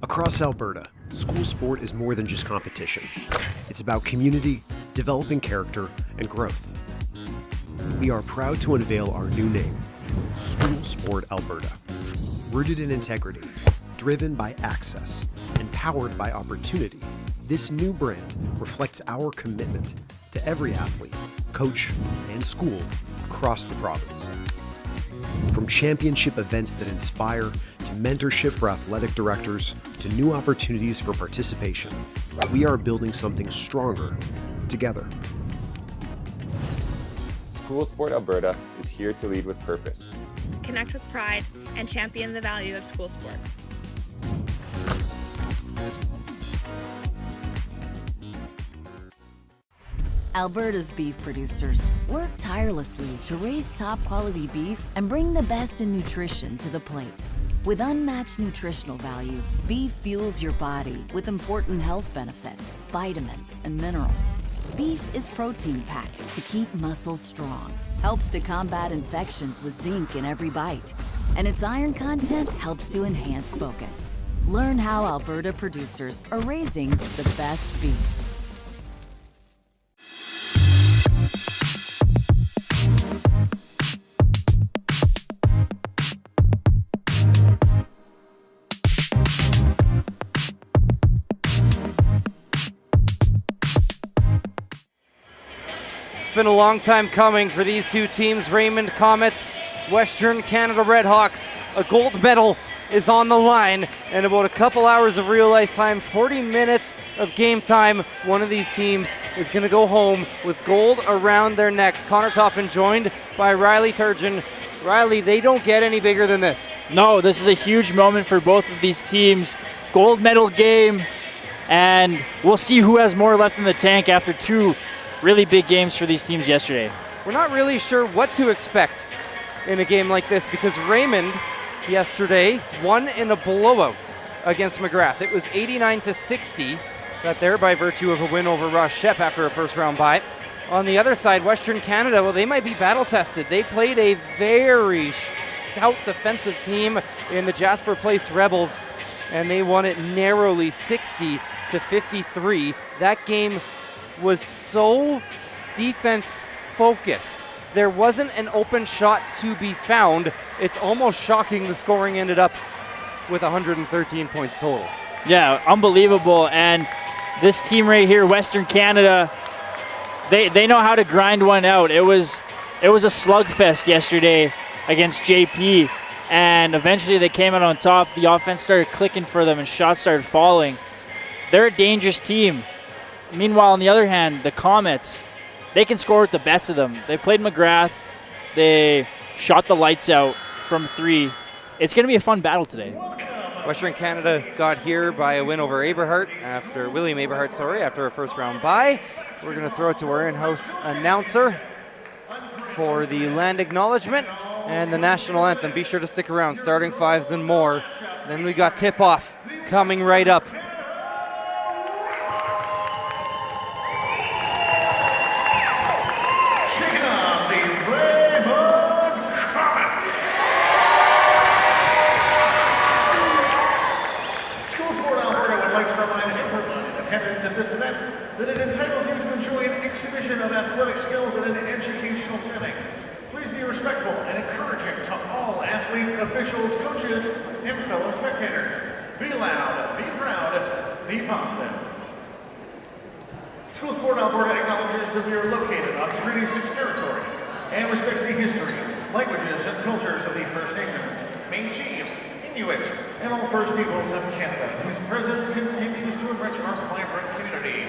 Across Alberta, school sport is more than just competition. It's about community, developing character, and growth. We are proud to unveil our new name, School Sport Alberta. Rooted in integrity, driven by access, and powered by opportunity, this new brand reflects our commitment to every athlete, coach, and school across the province. From championship events that inspire, to mentorship for athletic directors, to new opportunities for participation, we are building something stronger together. School Sport Alberta is here to lead with purpose. Connect with pride and champion the value of school sport. Alberta's beef producers work tirelessly to raise top quality beef and bring the best in nutrition to the plate. With unmatched nutritional value, beef fuels your body with important health benefits, vitamins, and minerals. Beef is protein-packed to keep muscles strong, helps to combat infections with zinc in every bite, and its iron content helps to enhance focus. Learn how Alberta producers are raising the best beef. It's been a long time coming for these two teams. Raymond Comets, Western Canada Redhawks. A gold medal is on the line, and about a couple hours of real ice time, 40 minutes of game time. One of these teams is going to go home with gold around their necks. Connor Toffin joined by Riley Turgeon. Riley, they don't get any bigger than this. No, this is a huge moment for both of these teams. Gold medal game, and we'll see who has more left in the tank after two really big games for these teams yesterday. We're not really sure what to expect in a game like this because Raymond yesterday won in a blowout against McGrath. It was 89-60, got there by virtue of a win over Ross Shep after a first round bye. On the other side, Western Canada, well, they might be battle tested. They played a very stout defensive team in the Jasper Place Rebels, and they won it narrowly 60-53. That game was so defense focused. There wasn't an open shot to be found. It's almost shocking the scoring ended up with 113 points total. Yeah, unbelievable. And this team right here, Western Canada, they know how to grind one out. It was a slugfest yesterday against JP, and eventually they came out on top. The offense started clicking for them and shots started falling. They're a dangerous team. Meanwhile, on the other hand, the Comets, they can score with the best of them. They played McGrath. They shot the lights out from three. It's going to be a fun battle today. Western Canada got here by a win over William Aberhart, after a first round bye. We're going to throw it to our in-house announcer for the land acknowledgement and the national anthem. Be sure to stick around, starting fives and more. Then we got tip-off coming right up. Of this event, that it entitles you to enjoy an exhibition of athletic skills in an educational setting. Please be respectful and encouraging to all athletes, officials, coaches, and fellow spectators. Be loud, be proud, be positive. School Sport Alberta acknowledges that we are located on Treaty 6 territory and respects the histories, languages, and cultures of the First Nations, Métis, Inuit, and all First Peoples of Canada, whose presence continues to enrich our vibrant community.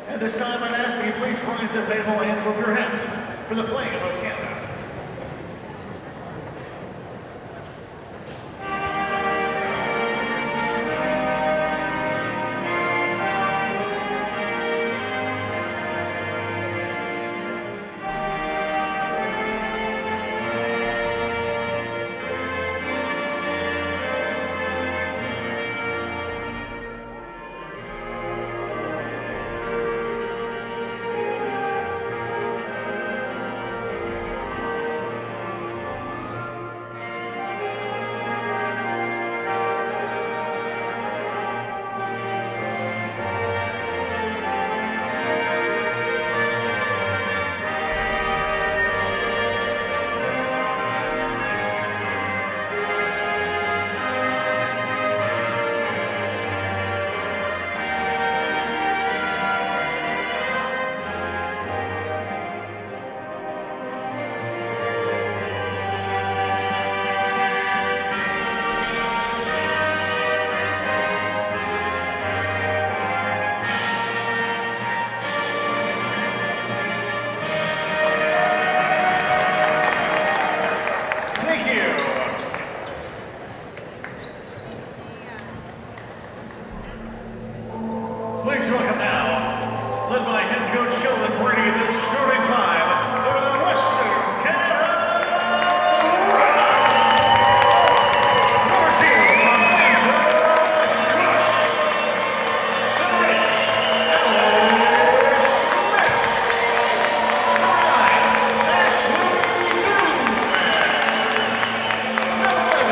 At this time, I'd ask that you please rise at table and move your heads for the flag of Canada. Please welcome now, led by head coach Sheldon Brady, the starting five for the Western Canada Redhawks. Number 2, Amanda Rush. Number 8, Alex Schmidt. Number 9, Ashley Newman. Number 11,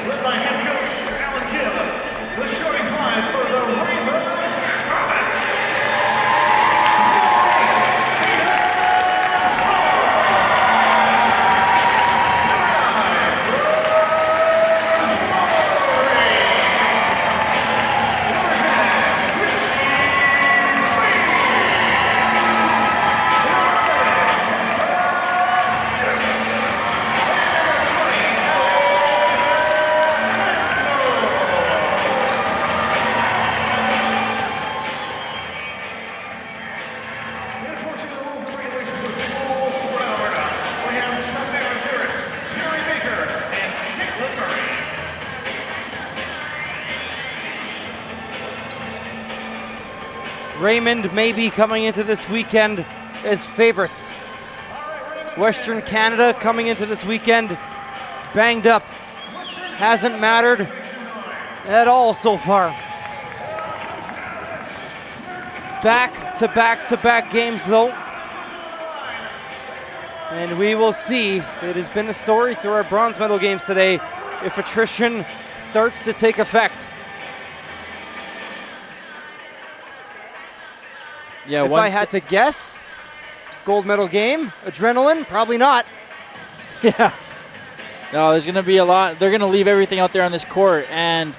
led by head coach Alan Kidd, the starting five for the Raymond Comets. Enforcing the rules and regulations of school sport in Alberta, we have Saville Community Terry Baker and Caitlin Murray. Raymond may be coming into this weekend as favorites. Western Canada coming into this weekend banged up. Hasn't mattered at all so far. Back-to-back games though. And we will see. It has been a story through our bronze medal games today if attrition starts to take effect. Yeah, If I had to guess, gold medal game, adrenaline, probably not. Yeah. No, there's going to be a lot. They're going to leave everything out there on this court. And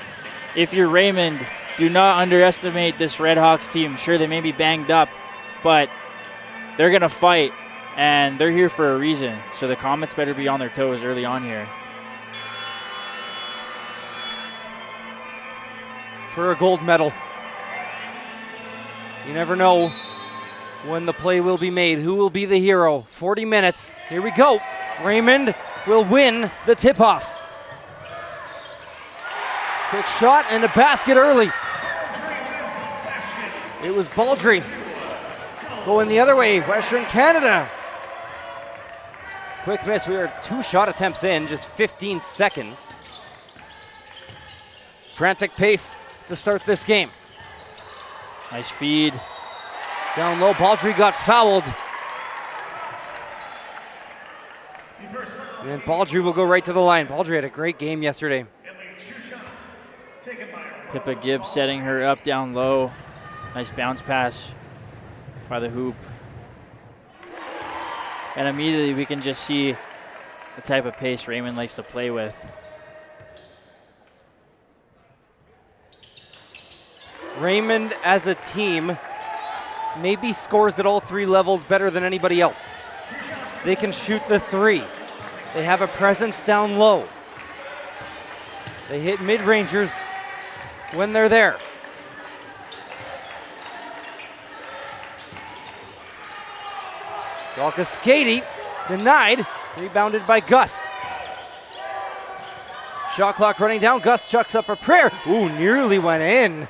if you're Raymond, do not underestimate this Redhawks team. Sure, they may be banged up, but they're going to fight, and they're here for a reason. So the Comets better be on their toes early on here. For a gold medal. You never know when the play will be made. Who will be the hero? 40 minutes. Here we go. Raymond will win the tip-off. Quick shot and a basket early. It was Baldry. Going the other way, Western Canada. Quick miss. We are 2 shot attempts in, just 15 seconds. Frantic pace to start this game. Nice feed. Down low, Baldry got fouled. And Baldry will go right to the line. Baldry had a great game yesterday. Pippa Gibbs setting her up down low. Nice bounce pass by the hoop. And immediately we can just see the type of pace Raymond likes to play with. Raymond as a team maybe scores at all 3 levels better than anybody else. They can shoot the 3. They have a presence down low. They hit mid-rangers when they're there. Galkaskady denied, rebounded by Gus. Shot clock running down, Gus chucks up a prayer. Ooh, nearly went in.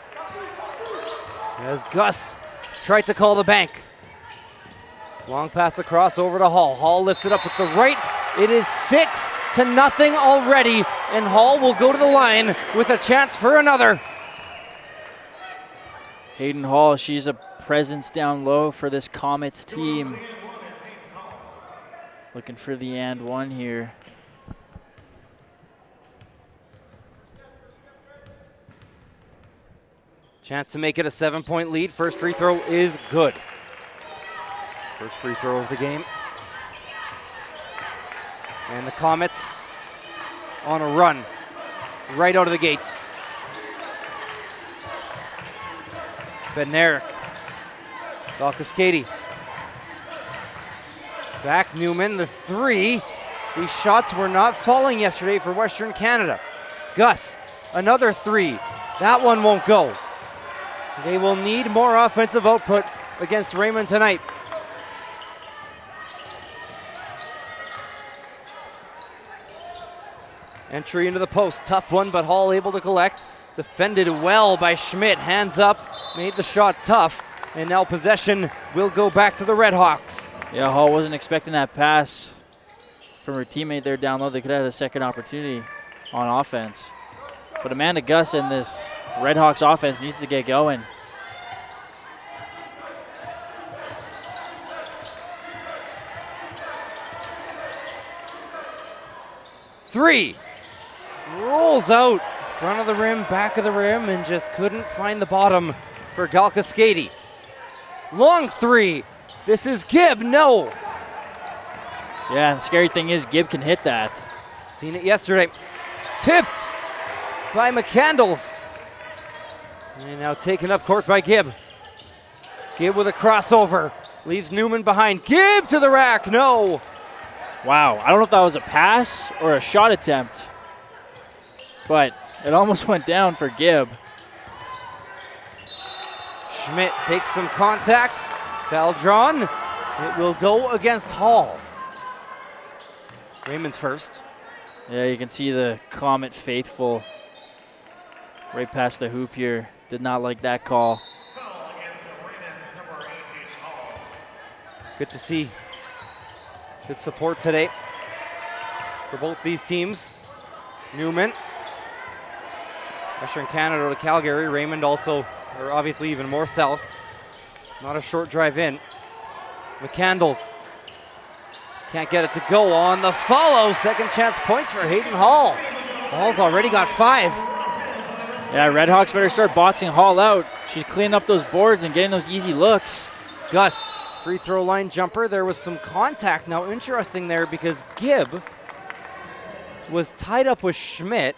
As Gus tried to call the bank. Long pass across over to Hall. Hall lifts it up with the right. It is 6-0 already, and Hall will go to the line with a chance for another. Hayden Hall, she's a presence down low for this Comets team. Looking for the and one here. Chance to make it a 7-point lead. First free throw is good. First free throw of the game. And the Comets on a run right out of the gates. Bednarik. Galkaskady. Back Newman, the 3. These shots were not falling yesterday for Western Canada. Gus, another 3. That one won't go. They will need more offensive output against Raymond tonight. Entry into the post, tough one, but Hall able to collect. Defended well by Schmidt, hands up, made the shot tough, and now possession will go back to the Redhawks. Yeah, Hall wasn't expecting that pass from her teammate there down low. They could have had a second opportunity on offense. But Amanda Gus and this Redhawks offense needs to get going. Three. Rolls out, front of the rim, back of the rim, and just couldn't find the bottom for Galkaskady. Long three. This is Gibb, no. Yeah, and the scary thing is Gibb can hit that. Seen it yesterday. Tipped by McCandles. And now taken up court by Gibb. Gibb with a crossover. Leaves Newman behind. Gibb to the rack, no. Wow, I don't know if that was a pass or a shot attempt, but it almost went down for Gibb. Schmidt takes some contact. Foul drawn. It will go against Hall. Raymond's first. Yeah, you can see the Comet faithful right past the hoop here. Did not like that call. Good to see. Good support today for both these teams. Newman. Western Canada to Calgary. Raymond also, or obviously even more south. Not a short drive in. McCandles. Can't get it to go on the follow. Second chance points for Hayden Hall. Hall's already got 5. Yeah, Redhawks better start boxing Hall out. She's cleaning up those boards and getting those easy looks. Gus, free throw line jumper. There was some contact. Now interesting there because Gibb was tied up with Schmidt.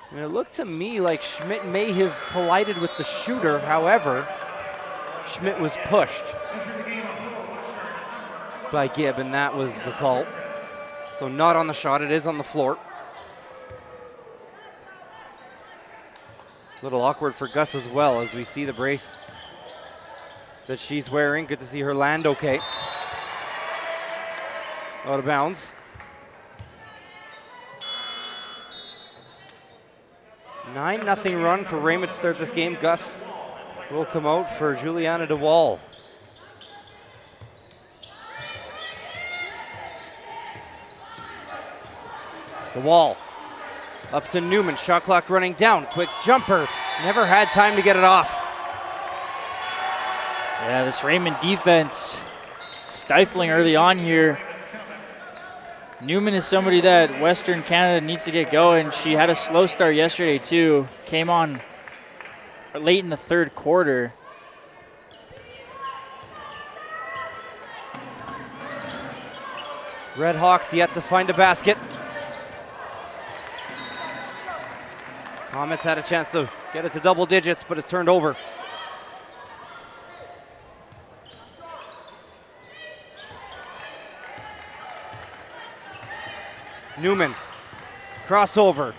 And it looked to me like Schmidt may have collided with the shooter. However, Schmidt was pushed by Gibb, and that was the call. So not on the shot, it is on the floor. A little awkward for Gus as well as we see the brace that she's wearing. Good to see her land okay. Out of bounds. 9-0 run for Raymond to start this game. Gus will come out for Juliana DeWall. DeWall up to Newman. Shot clock running down. Quick jumper. Never had time to get it off. Yeah, this Raymond defense stifling early on here. Newman is somebody that Western Canada needs to get going. She had a slow start yesterday too. Came on late in the third quarter. Redhawks yet to find a basket. Comets had a chance to get it to double digits, but it's turned over. Newman, crossover.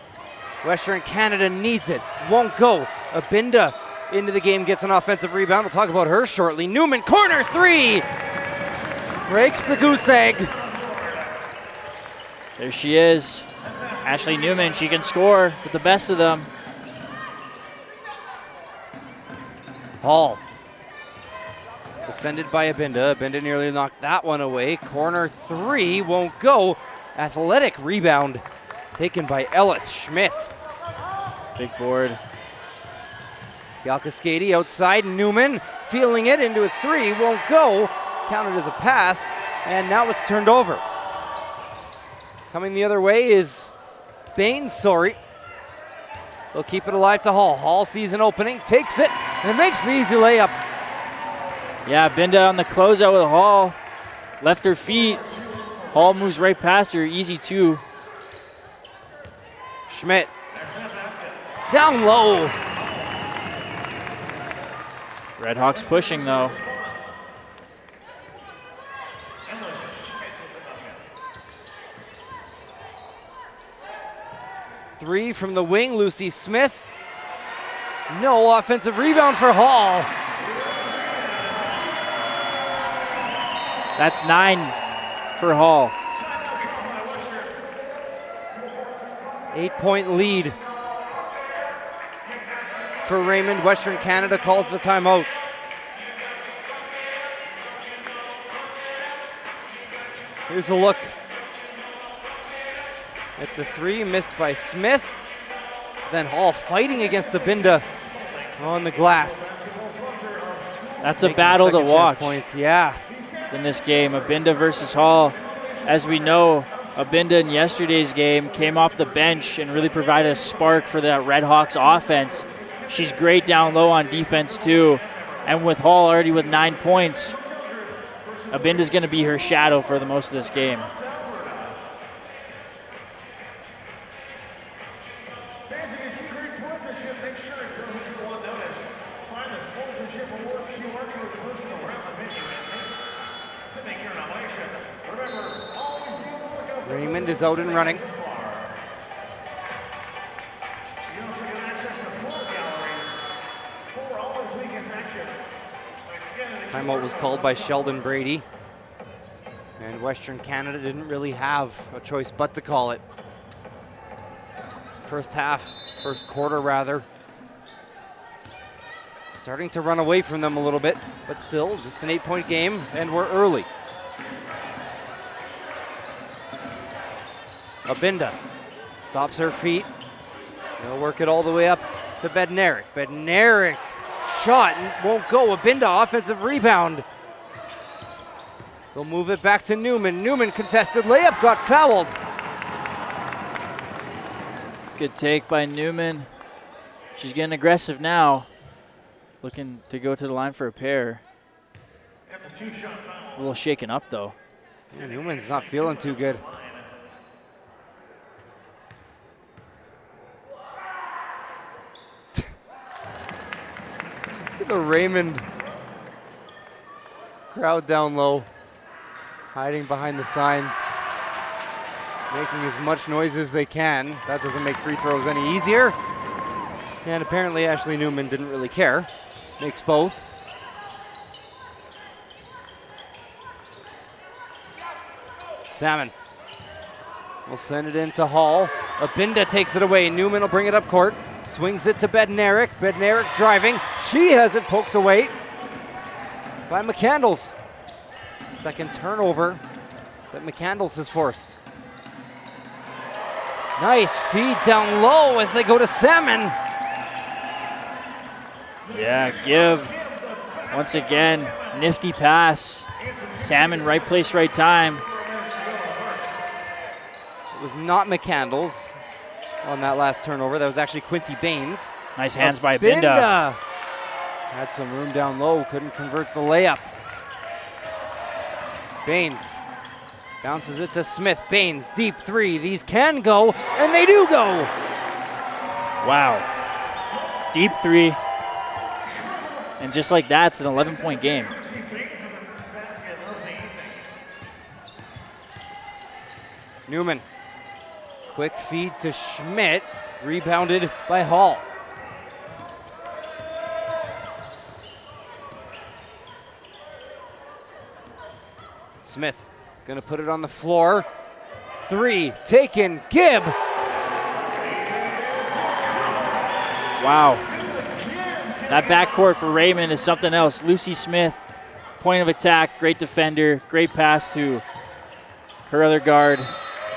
Western Canada needs it, won't go. Abinda into the game, gets an offensive rebound. We'll talk about her shortly. Newman, corner three! Breaks the goose egg. There she is. Ashley Newman, she can score with the best of them. Hall. Defended by Abinda. Abinda nearly knocked that one away. Corner three won't go. Athletic rebound taken by Ellis Schmidt. Big board. Galkaskady outside. Newman feeling it into a three. Won't go. Counted as a pass. And now it's turned over. Coming the other way is Bain, sorry. They'll keep it alive to Hall. Hall sees an opening, takes it, and makes the easy layup. Yeah, Binda on the closeout with Hall. Left her feet. Hall moves right past her, easy two. Schmidt. Down low. Redhawks pushing though. Three from the wing, Lucy Smith. No offensive rebound for Hall. That's 9 for Hall. 8-point lead for Raymond. Western Canada calls the timeout. Here's a look at the three, missed by Smith. Then Hall fighting against Abinda on the glass. That's a battle to watch. Points. Yeah. In this game, Abinda versus Hall. As we know, Abinda in yesterday's game came off the bench and really provided a spark for that Redhawks offense. She's great down low on defense too. And with Hall already with 9 points, Abinda's going to be her shadow for the most of this game. Raymond is out and running. Timeout was called by Sheldon Brady. And Western Canada didn't really have a choice but to call it. First quarter rather. Starting to run away from them a little bit, but still just an 8-point game, and we're early. Abinda stops her feet. They'll work it all the way up to Bednarik. Bednarik shot and won't go. Abinda offensive rebound. They'll move it back to Newman. Newman contested layup, got fouled. Good take by Newman. She's getting aggressive now. Looking to go to the line for a pair. A little shaken up though. Yeah, Newman's not feeling too good. Look at the Raymond crowd down low, hiding behind the signs, making as much noise as they can. That doesn't make free throws any easier. And apparently Ashley Newman didn't really care. Makes both. Salmon will send it into Hall. Abinda takes it away. Newman will bring it up court. Swings it to Bednarik. Bednarik driving. She has it poked away by McCandles. Second turnover that McCandles has forced. Nice feed down low as they go to Salmon. Yeah, Gibb. Once again, nifty pass. Salmon, right place, right time. It was not McCandles on that last turnover. That was actually Quincy Baines. Nice hands by Abinda. Had some room down low, couldn't convert the layup. Baines bounces it to Smith. Baines, deep three. These can go, and they do go. Wow. Deep three. And just like that, it's an 11-point game. Newman. Quick feed to Schmidt. Rebounded by Hall. Smith gonna put it on the floor. Three taken. Gibb. Wow. That backcourt for Raymond is something else. Lucy Smith, point of attack, great defender, great pass to her other guard,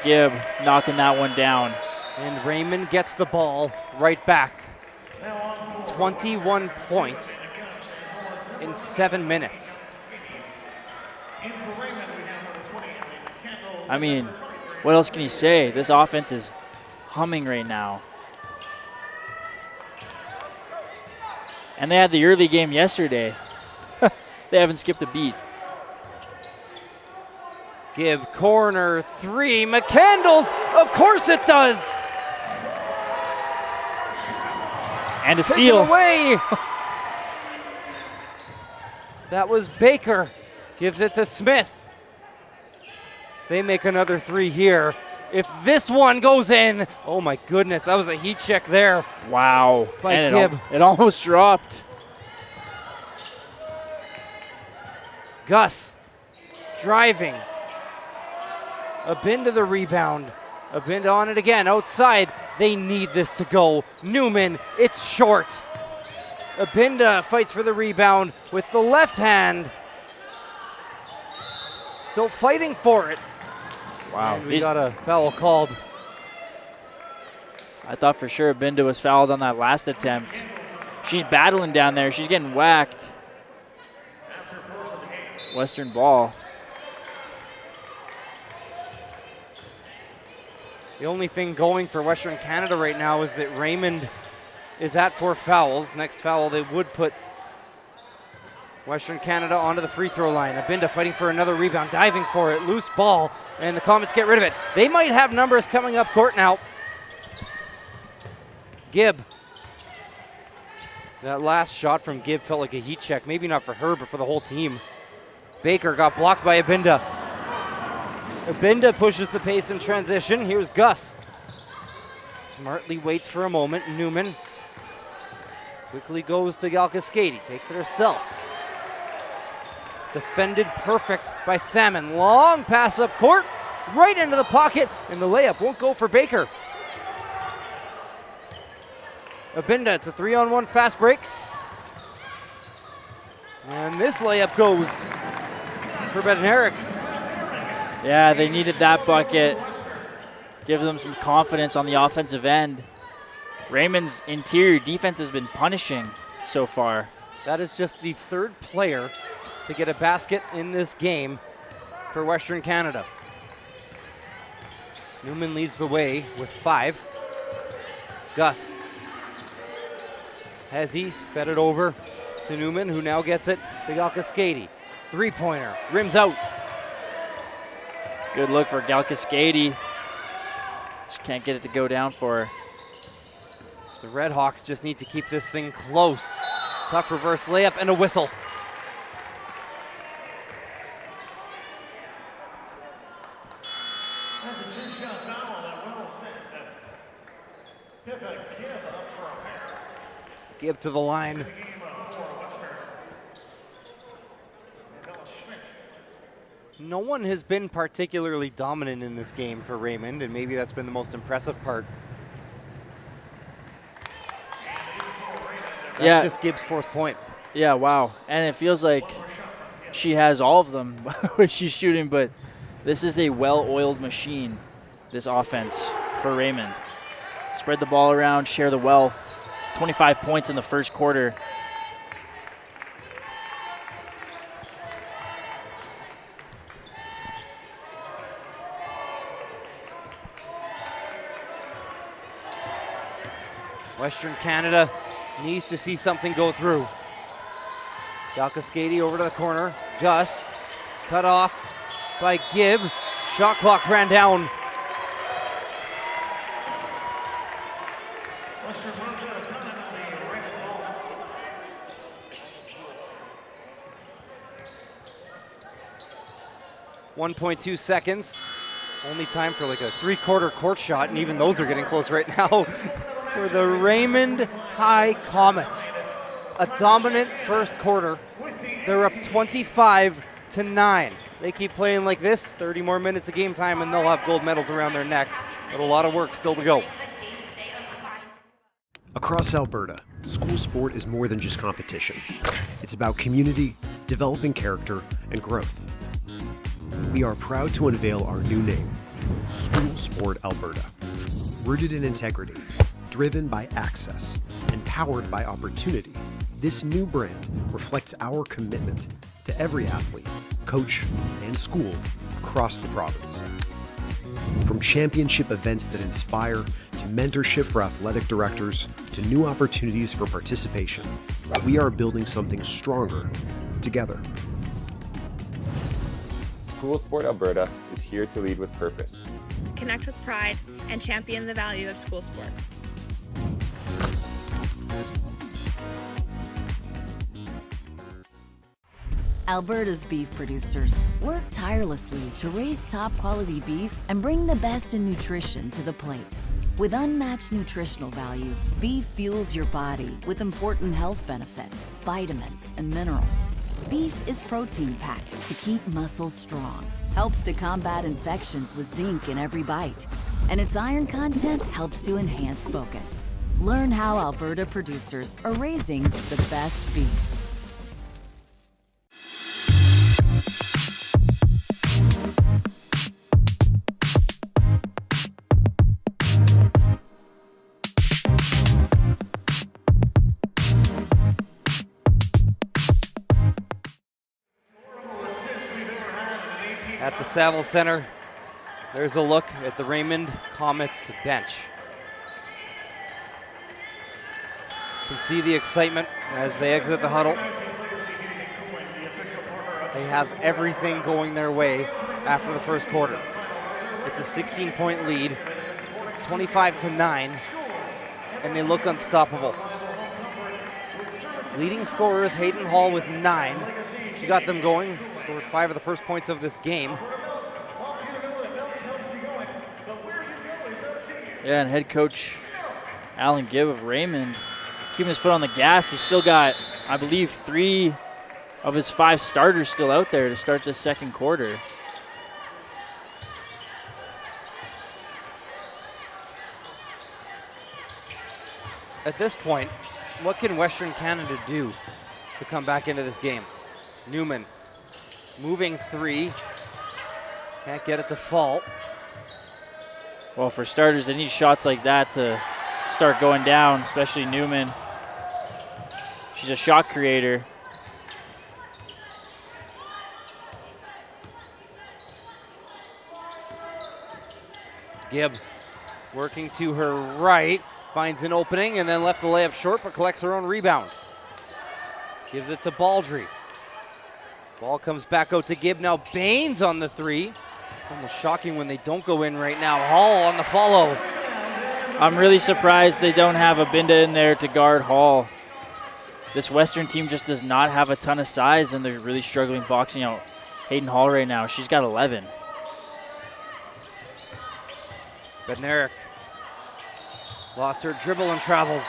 Gibb, knocking that one down. And Raymond gets the ball right back. 21 points in 7 minutes. I mean, what else can you say? This offense is humming right now. And they had the early game yesterday. They haven't skipped a beat. Gibb, corner three. McCandles, of course it does. And a Take steal. it away. That was Baker. Gives it to Smith. They make another three here. If this one goes in, oh my goodness, that was a heat check there. Wow. By And Gibb. it almost dropped. Gus driving. Abinda the rebound. Abinda on it again, outside. They need this to go. Newman, it's short. Abinda fights for the rebound with the left hand. Still fighting for it. Wow. And we got a foul called. I thought for sure Binda was fouled on that last attempt. She's battling down there. She's getting whacked. Western ball. The only thing going for Western Canada right now is that Raymond is at 4 fouls. Next foul, they would put Western Canada onto the free throw line. Abinda fighting for another rebound, diving for it. Loose ball, and the Comets get rid of it. They might have numbers coming up court now. Gibb. That last shot from Gibb felt like a heat check. Maybe not for her, but for the whole team. Baker got blocked by Abinda. Abinda pushes the pace in transition. Here's Gus. Smartly waits for a moment. Newman quickly goes to Galkaskady. Takes it herself. Defended perfect by Salmon. Long pass up court. Right into the pocket. And the layup won't go for Baker. Abinda, it's a 3-on-1 fast break. And this layup goes for Bednarik. Yeah, they needed that bucket. Give them some confidence on the offensive end. Raymond's interior defense has been punishing so far. That is just the 3rd player to get a basket in this game for Western Canada. Newman leads the way with 5. Gus has he fed it over to Newman, who now gets it to Galkaskady. 3-pointer, rims out. Good look for Galkaskady. Just can't get it to go down for her. The Redhawks just need to keep this thing close. Tough reverse layup and a whistle. That's a 2-shot foul that will send Gibb up for a pair. Gibb to the line. No one has been particularly dominant in this game for Raymond, and maybe that's been the most impressive part. That's just Gibb's 4th point. Yeah, wow. And it feels like she has all of them when she's shooting, but this is a well-oiled machine, this offense for Raymond. Spread the ball around, share the wealth. 25 points in the first quarter. Western Canada needs to see something go through. Galkaskady over to the corner. Gus cut off by Gibb. Shot clock ran down. Western runs out of time on the right ball. 1.2 seconds. Only time for like a 3-quarter court shot, and even those are getting close right now for the Raymond High Comets. A dominant first quarter. They're up 25-9. They keep playing like this, 30 more minutes of game time, and they'll have gold medals around their necks. But a lot of work still to go. Across Alberta, school sport is more than just competition. It's about community, developing character, and growth. We are proud to unveil our new name, School Sport Alberta. Rooted in integrity, driven by access, and powered by opportunity, this new brand reflects our commitment to every athlete, coach, and school across the province. From championship events that inspire, to mentorship for athletic directors, to new opportunities for participation, we are building something stronger together. School Sport Alberta is here to lead with purpose. Connect with pride and champion the value of school sport. Alberta's beef producers work tirelessly to raise top quality beef and bring the best in nutrition to the plate. With unmatched nutritional value, beef fuels your body with important health benefits, vitamins, and minerals. Beef is protein-packed to keep muscles strong, helps to combat infections with zinc in every bite, and its iron content helps to enhance focus. Learn how Alberta producers are raising the best beef. At the Saville Centre, there's a look at the Raymond Comets bench. You can see the excitement as they exit the Hudl. They have everything going their way after the first quarter. It's a 16-point lead, 25-9, and they look unstoppable. Leading scorer is Hayden Hall with 9. She got them going, scored 5 of the first points of this game. Yeah, and head coach Alan Gibb of Raymond keeping his foot on the gas. He's still got, I believe, 3 of his 5 starters still out there to start this second quarter. At this point, what can Western Canada do to come back into this game? Newman moving 3, can't get it to fall. Well, for starters, they need shots like that to start going down, especially Newman. She's a shot creator. Gibb working to her right, finds an opening and then left the layup short, but collects her own rebound. Gives it to Baldry. Ball comes back out to Gibb. Now Baines on the 3. It's almost shocking when they don't go in right now. Hall on the follow. I'm really surprised they don't have a Binda in there to guard Hall. This Western team just does not have a ton of size, and they're really struggling boxing out Hayden Hall right now. She's got 11. Bednarik lost her dribble and travels.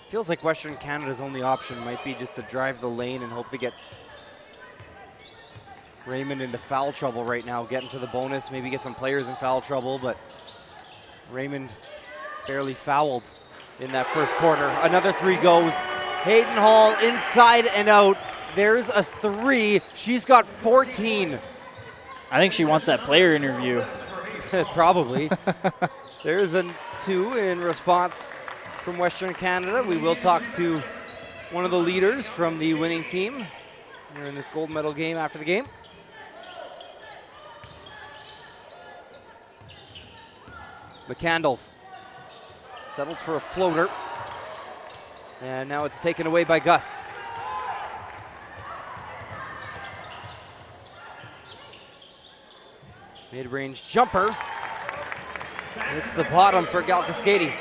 Feels like Western Canada's only option might be just to drive the lane and hope to get Raymond into foul trouble right now, get into the bonus, maybe get some players in foul trouble, but Raymond barely fouled in that first quarter. Another 3 goes. Hayden Hall inside and out. There's a 3. She's got 14. I think she wants that player interview. Probably. There's a 2 in response from Western Canada. We will talk to one of the leaders from the winning team here in this gold medal game after the game. McCandles settles for a floater. And now it's taken away by Gus. Mid-range jumper. It's the bottom for Galkaskady.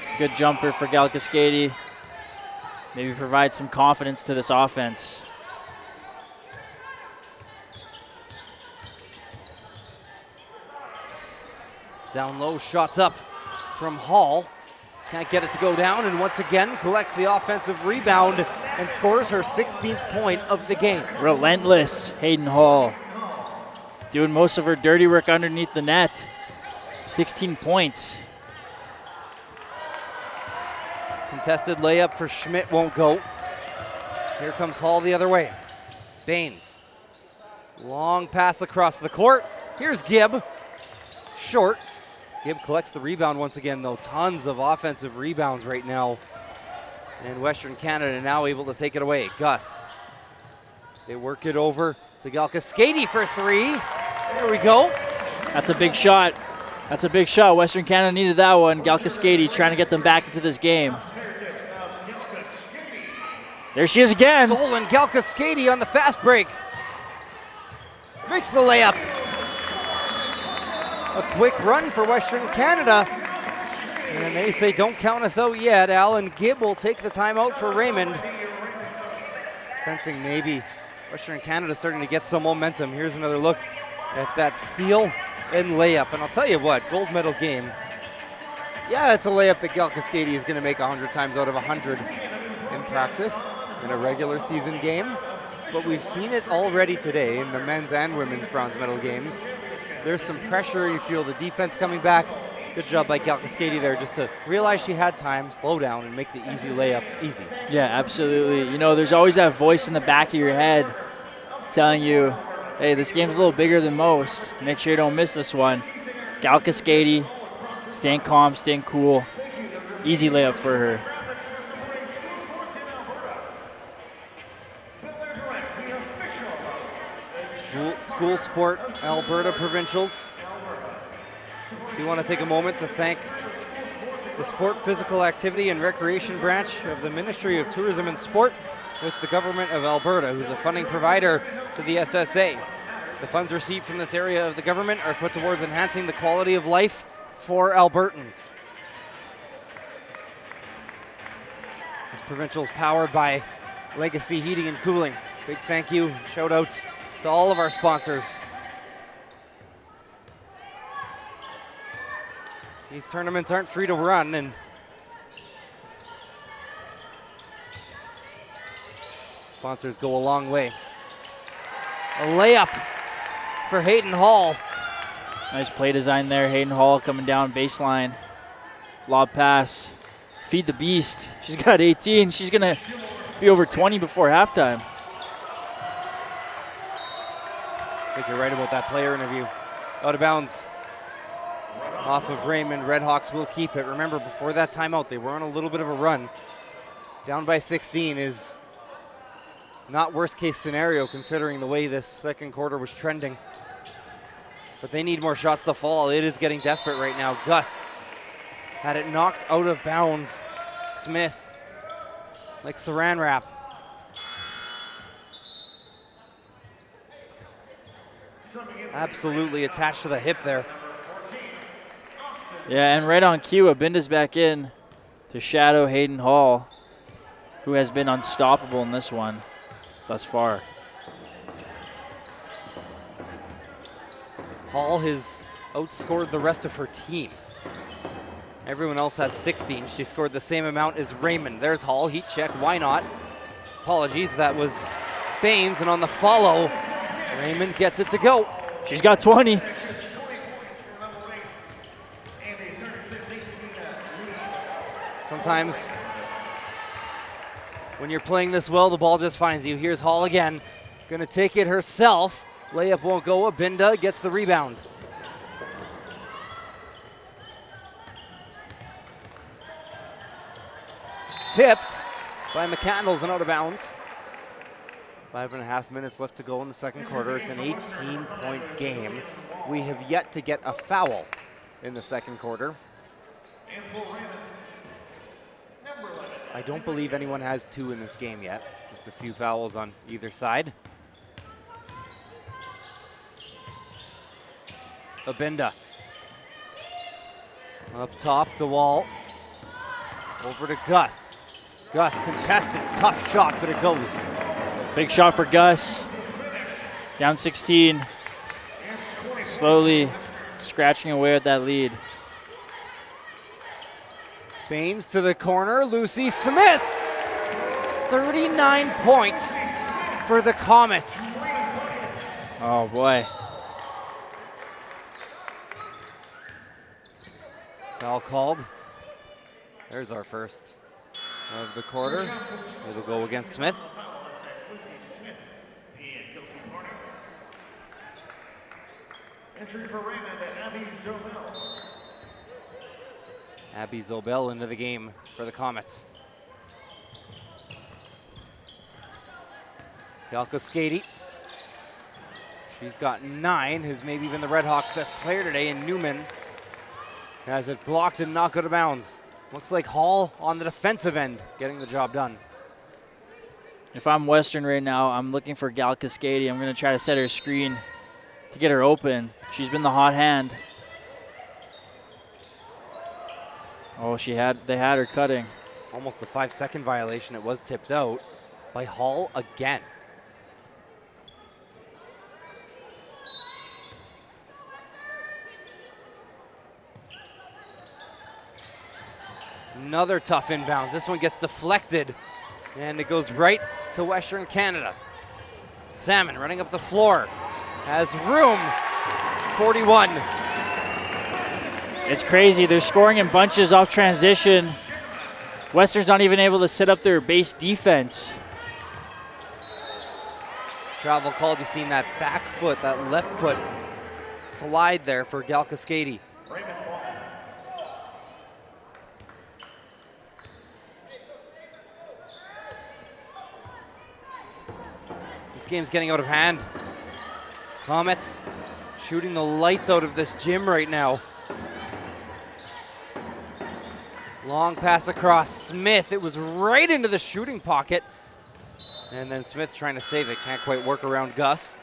It's a good jumper for Galkaskady. Maybe provide some confidence to this offense. Down low, shots up from Hall. Can't get it to go down, and once again collects the offensive rebound and scores her 16th point of the game. Relentless, Hayden Hall. Doing most of her dirty work underneath the net. 16 points. Contested layup for Schmidt won't go. Here comes Hall the other way. Baines. Long pass across the court. Here's Gibb. Short. Gibb collects the rebound once again, though. Tons of offensive rebounds right now. And Western Canada now able to take it away. Gus. They work it over to Galkaskady for 3. There we go. That's a big shot. That's a big shot. Western Canada needed that one. Galkaskady trying to get them back into this game. There she is again. Stolen Galkaskady on the fast break. Makes the layup. A quick run for Western Canada. And they say, don't count us out yet. Alan Gibb will take the timeout for Raymond. Sensing maybe Western Canada starting to get some momentum. Here's another look at that steal and layup. And I'll tell you what, gold medal game. Yeah, it's a layup that Galkaskady is going to make 100 times out of 100 in practice in a regular season game. But we've seen it already today in the men's and women's bronze medal games. There's some pressure. You feel the defense coming back. Good job by Galkaskady there just to realize she had time, slow down, and make the easy layup easy. Yeah, absolutely. You know, there's always that voice in the back of your head telling you, hey, this game's a little bigger than most. Make sure you don't miss this one. Galkaskady, staying calm, staying cool. Easy layup for her. School Sport Alberta Provincials. Do you want to take a moment to thank the Sport Physical Activity and Recreation branch of the Ministry of Tourism and Sport with the Government of Alberta, who's a funding provider to the SSA. The funds received from this area of the government are put towards enhancing the quality of life for Albertans. This provincial is powered by Legacy Heating and Cooling. Big thank you, shout outs to all of our sponsors. These tournaments aren't free to run, and sponsors go a long way. A layup for Hayden Hall. Nice play design there. Hayden Hall coming down baseline. Lob pass. Feed the beast. She's got 18. She's going to be over 20 before halftime. I think you're right about that player interview. Out of bounds. Off of Raymond. Redhawks will keep it. Remember, before that timeout, they were on a little bit of a run. Down by 16 is not worst case scenario considering the way this second quarter was trending. But they need more shots to fall. It is getting desperate right now. Gus had it knocked out of bounds. Smith, like saran wrap. Absolutely attached to the hip there. Yeah, and right on cue, Abinda's back in to shadow Hayden Hall, who has been unstoppable in this one thus far. Hall has outscored the rest of her team. Everyone else has 16. She scored the same amount as Raymond. There's Hall, heat check, why not? Apologies, that was Baines, and on the follow, Raymond gets it to go. She's got 20. Sometimes when you're playing this well, the ball just finds you. Here's Hall again, gonna take it herself. Layup won't go. Abinda gets the rebound. Tipped by McCandles and out of bounds. 5.5 minutes left to go in the second quarter. It's an 18-point game. We have yet to get a foul in the second quarter. I don't believe anyone has 2 in this game yet. Just a few fouls on either side. Abinda. Up top, DeWall. Over to Gus. Gus contested, tough shot, but it goes. Big shot for Gus. Down 16. Slowly scratching away at that lead. Baines to the corner, Lucy Smith. 39 points for the Comets. Oh boy. Foul called. There's our first of the quarter. It'll go against Smith. Entry for Raymond, Abby Zobel. Abby Zobel into the game for the Comets. Galkaskady. She's got 9, has maybe been the Redhawks' best player today, and Newman has it blocked and knocked out of bounds. Looks like Hall on the defensive end getting the job done. If I'm Western right now, I'm looking for Galkaskady. I'm going to try to set her screen to get her open. She's been the hot hand. Oh, they had her cutting. Almost a 5-second violation. It was tipped out by Hall again. Another tough inbounds. This one gets deflected, and it goes right to Western Canada. Salmon running up the floor. Has room. 41. It's crazy. They're scoring in bunches off transition. Western's not even able to set up their base defense. Travel called. You've seen that back foot, that left foot slide there for Galkaskady. This game's getting out of hand. Comets shooting the lights out of this gym right now. Long pass across Smith. It was right into the shooting pocket. And then Smith trying to save it. Can't quite work around Gus.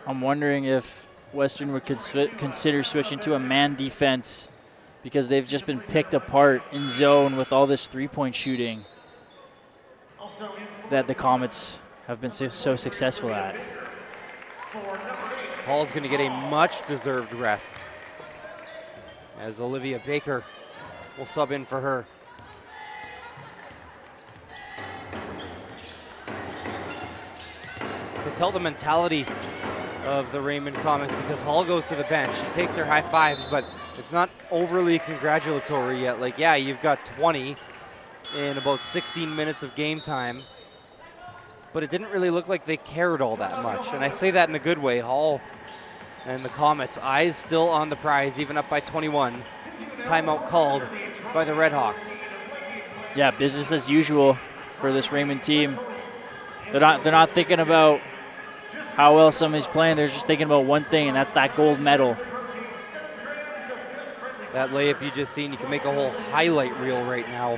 I'm wondering if Western would consider switching to a man defense, because they've just been picked apart in zone with all this three-point shooting that the Comets have been so successful at. Hall's going to get a much-deserved rest as Olivia Baker will sub in for her. To tell the mentality of the Raymond Comets, because Hall goes to the bench. She takes her high fives, but it's not overly congratulatory yet. Like, yeah, you've got 20 in about 16 minutes of game time, but it didn't really look like they cared all that much. And I say that in a good way. Hall and the Comets, eyes still on the prize, even up by 21. Timeout called by the Redhawks. Yeah, business as usual for this Raymond team. They're not thinking about how well somebody's playing. They're just thinking about one thing, and that's that gold medal. That layup you just seen, you can make a whole highlight reel right now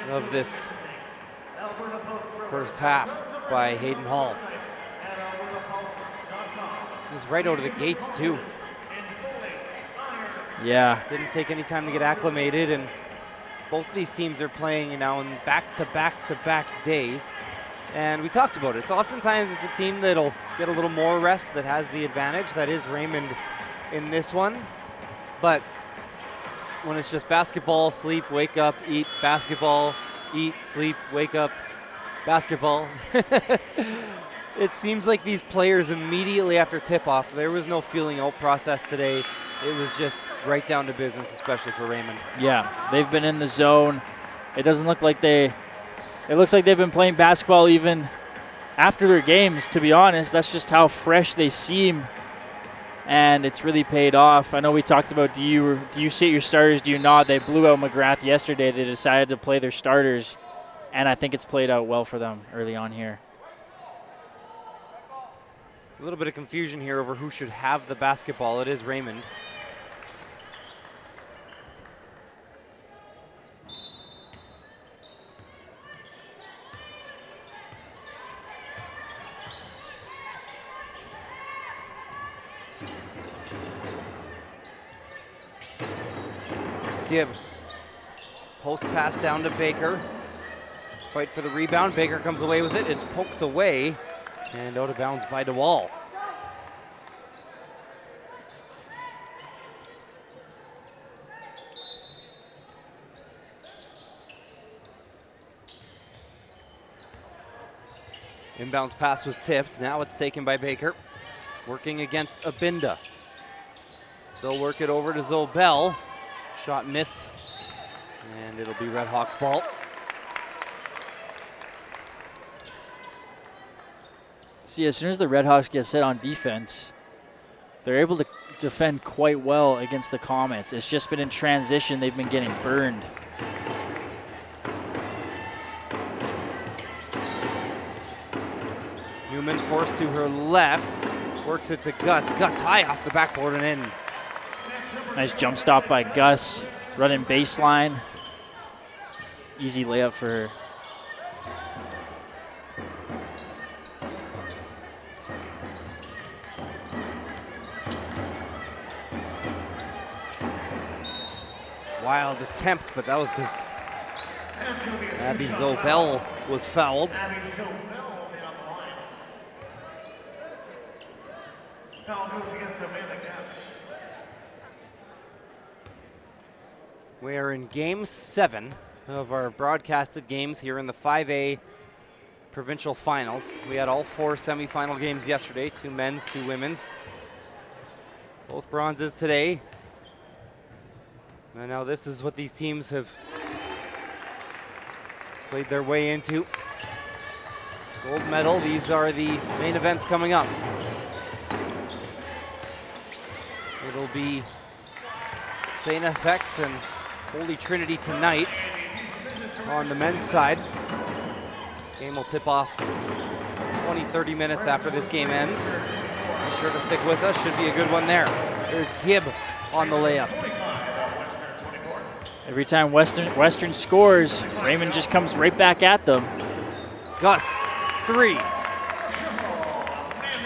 of this first half by Hayden Hall. He's right out of the gates too. Yeah. Didn't take any time to get acclimated, and both of these teams are playing now in back-to-back-to-back days. And we talked about it. So oftentimes it's a team that'll get a little more rest that has the advantage. That is Raymond in this one. But when it's just basketball, sleep, wake up, eat, basketball, eat, sleep, wake up, basketball. It seems like these players immediately after tip-off, there was no feeling out process today. It was just right down to business, especially for Raymond. Yeah, they've been in the zone. It doesn't look like it looks like they've been playing basketball even after their games, to be honest. That's just how fresh they seem, and it's really paid off. I know we talked about, do you sit your starters, do you not? They blew out McGrath yesterday. They decided to play their starters, and I think it's played out well for them early on here. A little bit of confusion here over who should have the basketball. It is Raymond. Gibb. Post pass down to Baker. Fight for the rebound. Baker comes away with it. It's poked away and out of bounds by DeWall. Inbounds pass was tipped. Now it's taken by Baker. Working against Abinda. They'll work it over to Zobel. Shot missed, and it'll be Redhawks ball. See, as soon as the Redhawks get set on defense, they're able to defend quite well against the Comets. It's just been in transition they've been getting burned. Newman forced to her left, works it to Gus. Gus high off the backboard and in. Nice jump stop by Gus, running baseline. Easy layup for her. Wild attempt, but that was because And it's going to be a Abby two-shot Zobel was fouled. foul. Abby Zobel will be on the line. Foul goes against Amanda Guess. We are in Game 7 of our broadcasted games here in the 5A Provincial Finals. We had all 4 semifinal games yesterday, 2 men's, 2 women's. Both bronzes today. And now this is what these teams have played their way into. Gold medal, these are the main events coming up. It'll be St. FX and Holy Trinity tonight on the men's side. Game will tip off 20-30 minutes after this game ends. Be sure to stick with us, should be a good one there. There's Gibb on the layup. Every time Western scores, Raymond just comes right back at them. Gus, 3.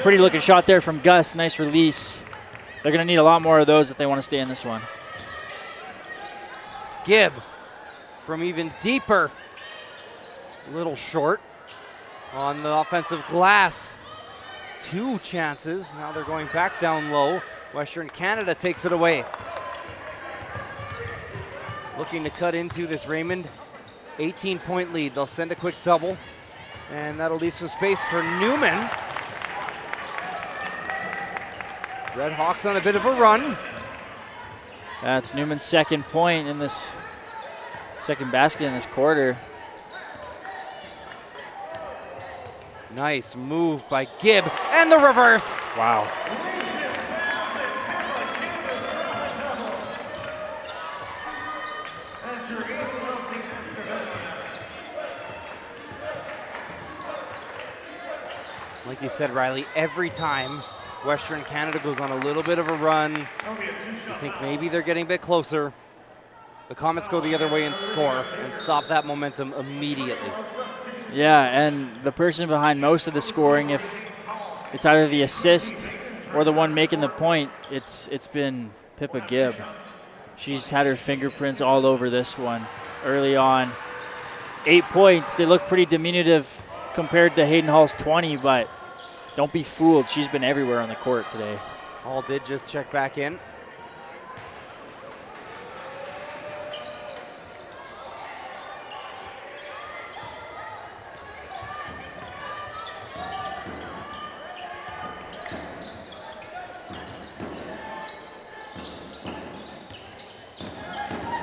Pretty looking shot there from Gus. Nice release. They're going to need a lot more of those if they want to stay in this one. Gibb from even deeper. A little short on the offensive glass. 2 chances. Now they're going back down low. Western Canada takes it away. Looking to cut into this Raymond 18-point lead. They'll send a quick double, and that'll leave some space for Newman. Redhawks on a bit of a run. That's Newman's second point in this second basket in this quarter. Nice move by Gibb, and the reverse. Wow. Like you said, Riley, every time Western Canada goes on a little bit of a run, you think maybe they're getting a bit closer. The Comets go the other way and score and stop that momentum immediately. Yeah, and the person behind most of the scoring, if it's either the assist or the one making the point, it's been Pippa Gibb. She's had her fingerprints all over this one early on. 8 points. They look pretty diminutive compared to Hayden Hall's 20, but don't be fooled. She's been everywhere on the court today. Hall did just check back in.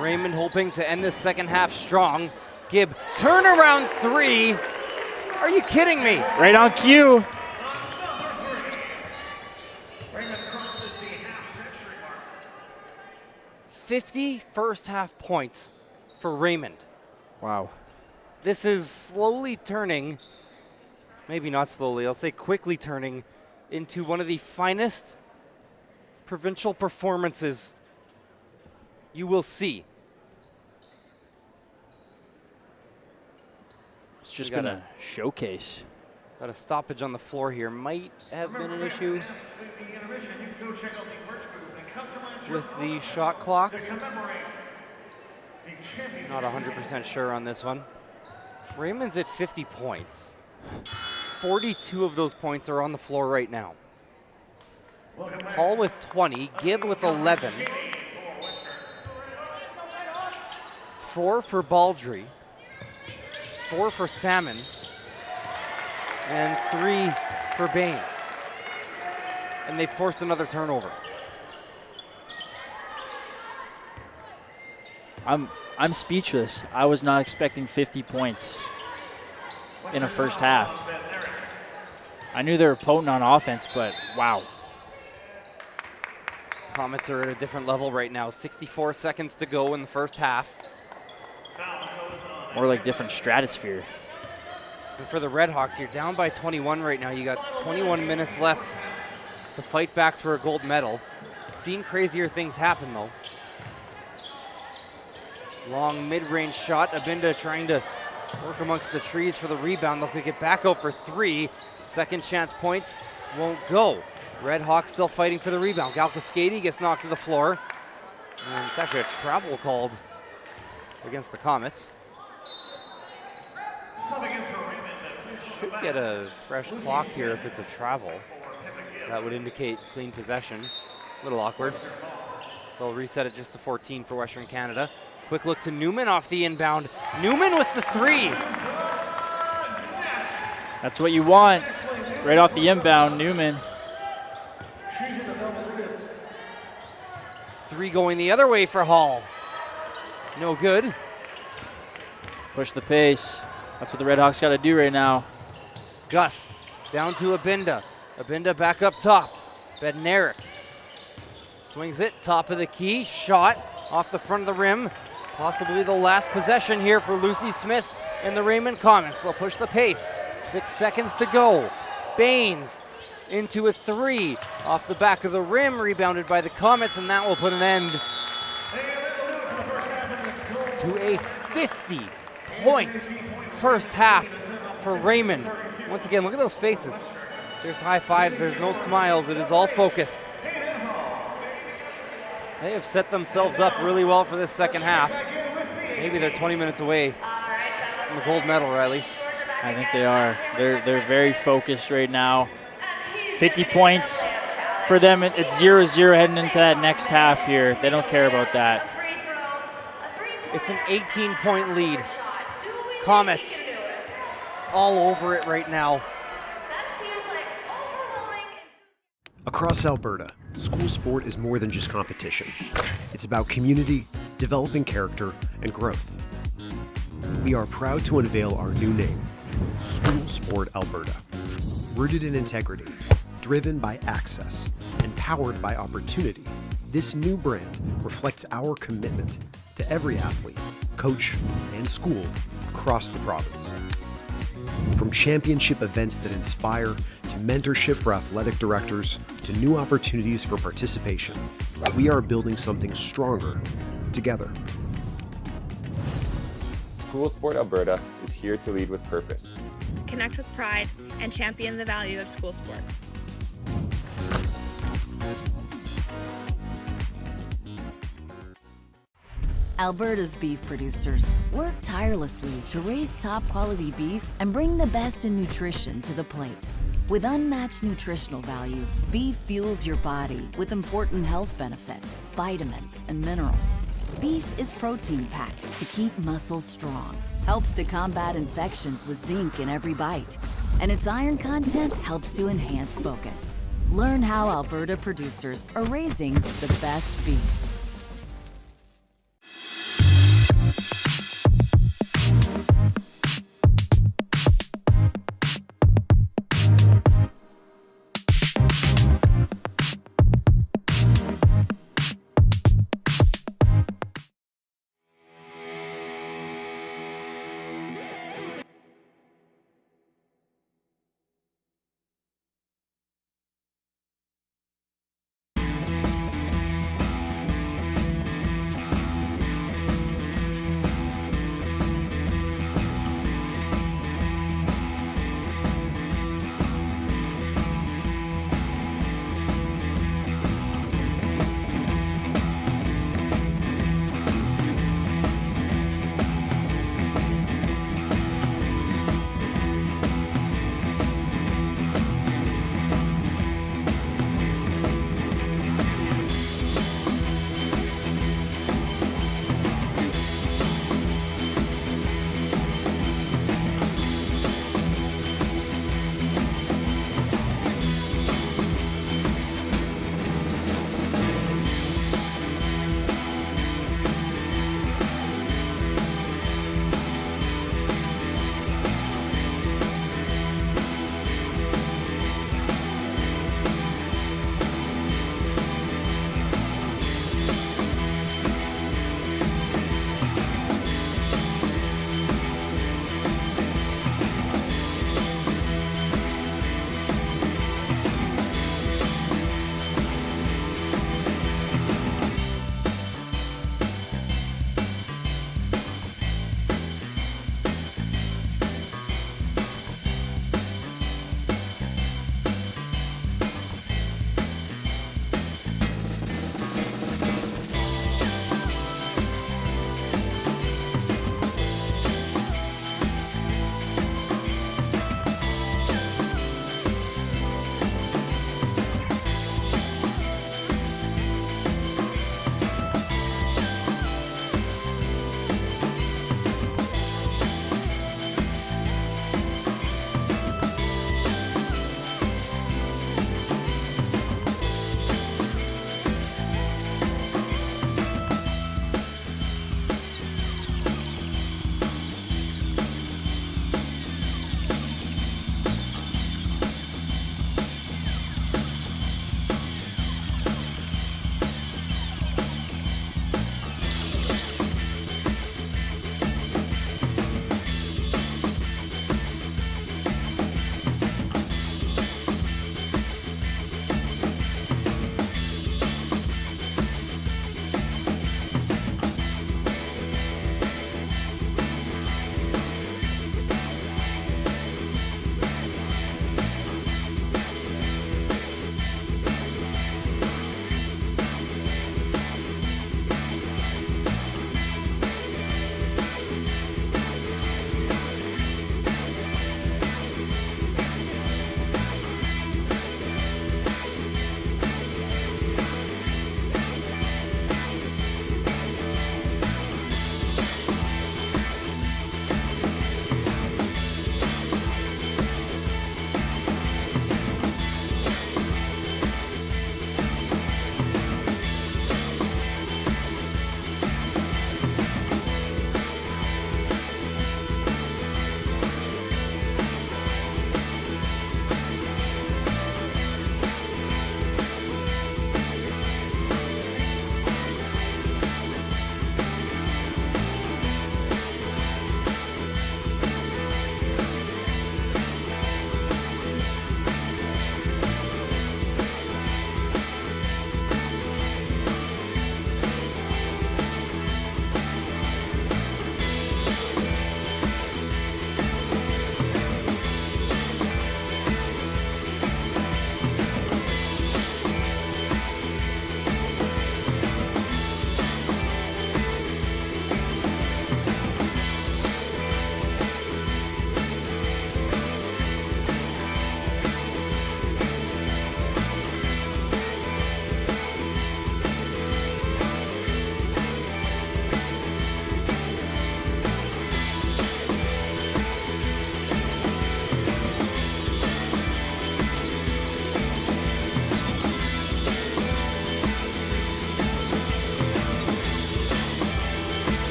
Raymond hoping to end this second half strong. Gibb, turnaround 3. Are you kidding me? Right on cue. Raymond crosses the half-century mark. 50 first half points for Raymond. Wow. This is slowly turning, maybe not slowly, I'll say quickly turning into one of the finest provincial performances you will see. It's just been a showcase. Got a stoppage on the floor here. Might have been an issue with the shot clock. Not 100% sure on this one. Raymond's at 50 points. 42 of those points are on the floor right now. Hall with 20, Gibb with 11. 4 for Baldry. 4 for Salmon. And 3 for Baines. And they forced another turnover. I'm speechless. I was not expecting 50 points in a first half. I knew they were potent on offense, but wow. Comets are at a different level right now. 64 seconds to go in the first half. More like different stratosphere. And for the Redhawks, you're down by 21 right now. You got 21 minutes left to fight back for a gold medal. Seen crazier things happen, though. Long mid-range shot. Abinda trying to work amongst the trees for the rebound. They'll kick it back out for 3. Second chance points won't go. Redhawks still fighting for the rebound. Galkaskady gets knocked to the floor. And it's actually a travel called against the Comets. Should get a fresh clock here if it's a travel. That would indicate clean possession. A little awkward. They'll reset it just to 14 for Western Canada. Quick look to Newman off the inbound. Newman with the three. That's what you want. Right off the inbound, Newman. Three going the other way for Hall. No good. Push the pace. That's what the Redhawks got to do right now. Gus down to Abinda. Abinda back up top. Bednarik swings it, top of the key. Shot off the front of the rim. Possibly the last possession here for Lucy Smith and the Raymond Comets. They'll push the pace. 6 seconds to go. Baines into a three off the back of the rim, rebounded by the Comets, and that will put an end to a 50-point first half for Raymond. Once again, look at those faces. There's high fives, there's no smiles, it is all focus. They have set themselves up really well for this second half. Maybe they're 20 minutes away from the gold medal, Riley. I think they are. They're very focused right now. 50 points for them. It's 0-0 heading into that next half here. They don't care about that. It's an 18-point lead. Comets all over it right now. Across Alberta, school sport is more than just competition. It's about community, developing character, and growth. We are proud to unveil our new name, School Sport Alberta. Rooted in integrity, driven by access, and powered by opportunity, this new brand reflects our commitment to every athlete, coach, and school across the province. From championship events that inspire, to mentorship for athletic directors, to new opportunities for participation, we are building something stronger together. School Sport Alberta is here to lead with purpose. Connect with pride and champion the value of school sport. Alberta's beef producers work tirelessly to raise top quality beef and bring the best in nutrition to the plate. With unmatched nutritional value, beef fuels your body with important health benefits, vitamins, and minerals. Beef is protein-packed to keep muscles strong, helps to combat infections with zinc in every bite, and its iron content helps to enhance focus. Learn how Alberta producers are raising the best beef.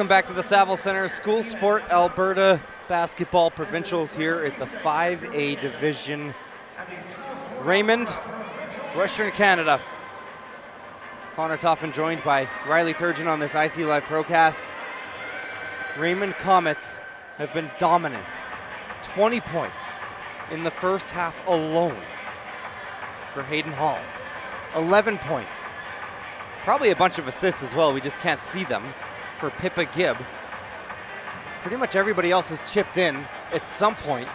Welcome back to the Saville Centre. School Sport Alberta Basketball Provincials here at the 5A Division. Raymond, Western Canada. Connor Toffin joined by Riley Turgeon on this IC Live Procast. Raymond Comets have been dominant. 20 points in the first half alone for Hayden Hall. 11 points. Probably a bunch of assists as well, we just can't see them, for Pippa Gibb. Pretty much everybody else has chipped in at some point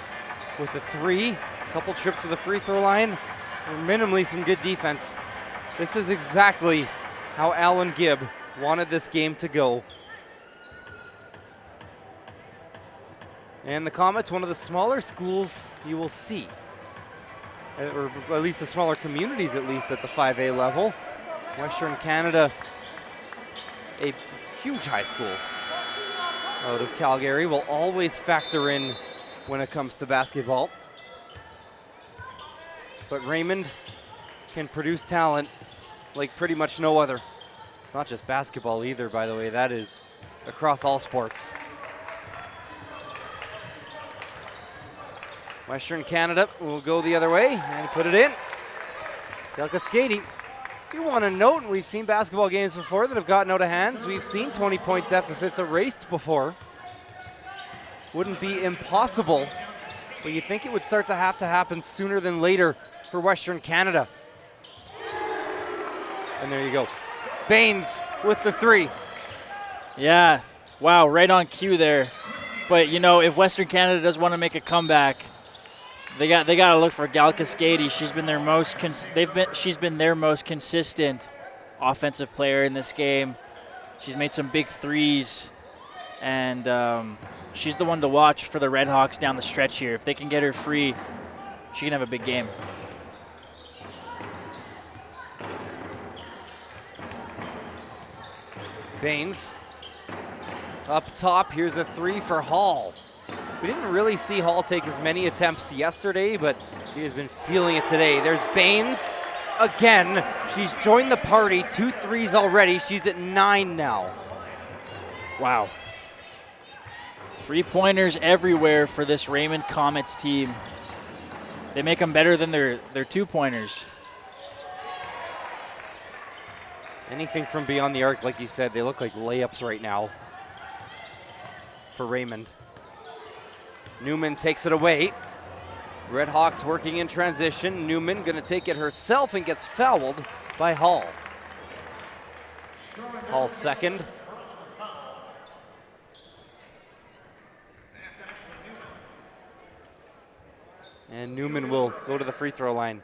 with a three, a couple trips to the free throw line, or minimally some good defense. This is exactly how Alan Gibb wanted this game to go. And the Comets, one of the smaller schools you will see, or at least the smaller communities at least at the 5A level. Western Canada, a huge high school out of Calgary, will always factor in when it comes to basketball. But Raymond can produce talent like pretty much no other. It's not just basketball either, by the way. That is across all sports. Western Canada will go the other way and put it in. Del Cascade. Do want to note, we've seen basketball games before that have gotten out of hands. We've seen 20-point deficits erased before. Wouldn't be impossible, but you'd think it would start to happen sooner than later for Western Canada. And there you go. Baines with the three. Yeah, wow, right on cue there. But you know, if Western Canada does want to make a comeback, they got to look for Gal Cascade. She's been their most consistent offensive player in this game. She's made some big threes, and she's the one to watch for the Redhawks down the stretch here. If they can get her free, she can have a big game. Baines up top. Here's a three for Hall. We didn't really see Hall take as many attempts yesterday, but she has been feeling it today. There's Baines again. She's joined the party. 2 threes already. She's at 9 now. Wow. 3-pointers everywhere for this Raymond Comets team. They make them better than their 2-pointers. Anything from beyond the arc, like you said, they look like layups right now for Raymond. Newman takes it away. Redhawks working in transition. Newman gonna take it herself and gets fouled by Hall. Hall second. And Newman will go to the free throw line.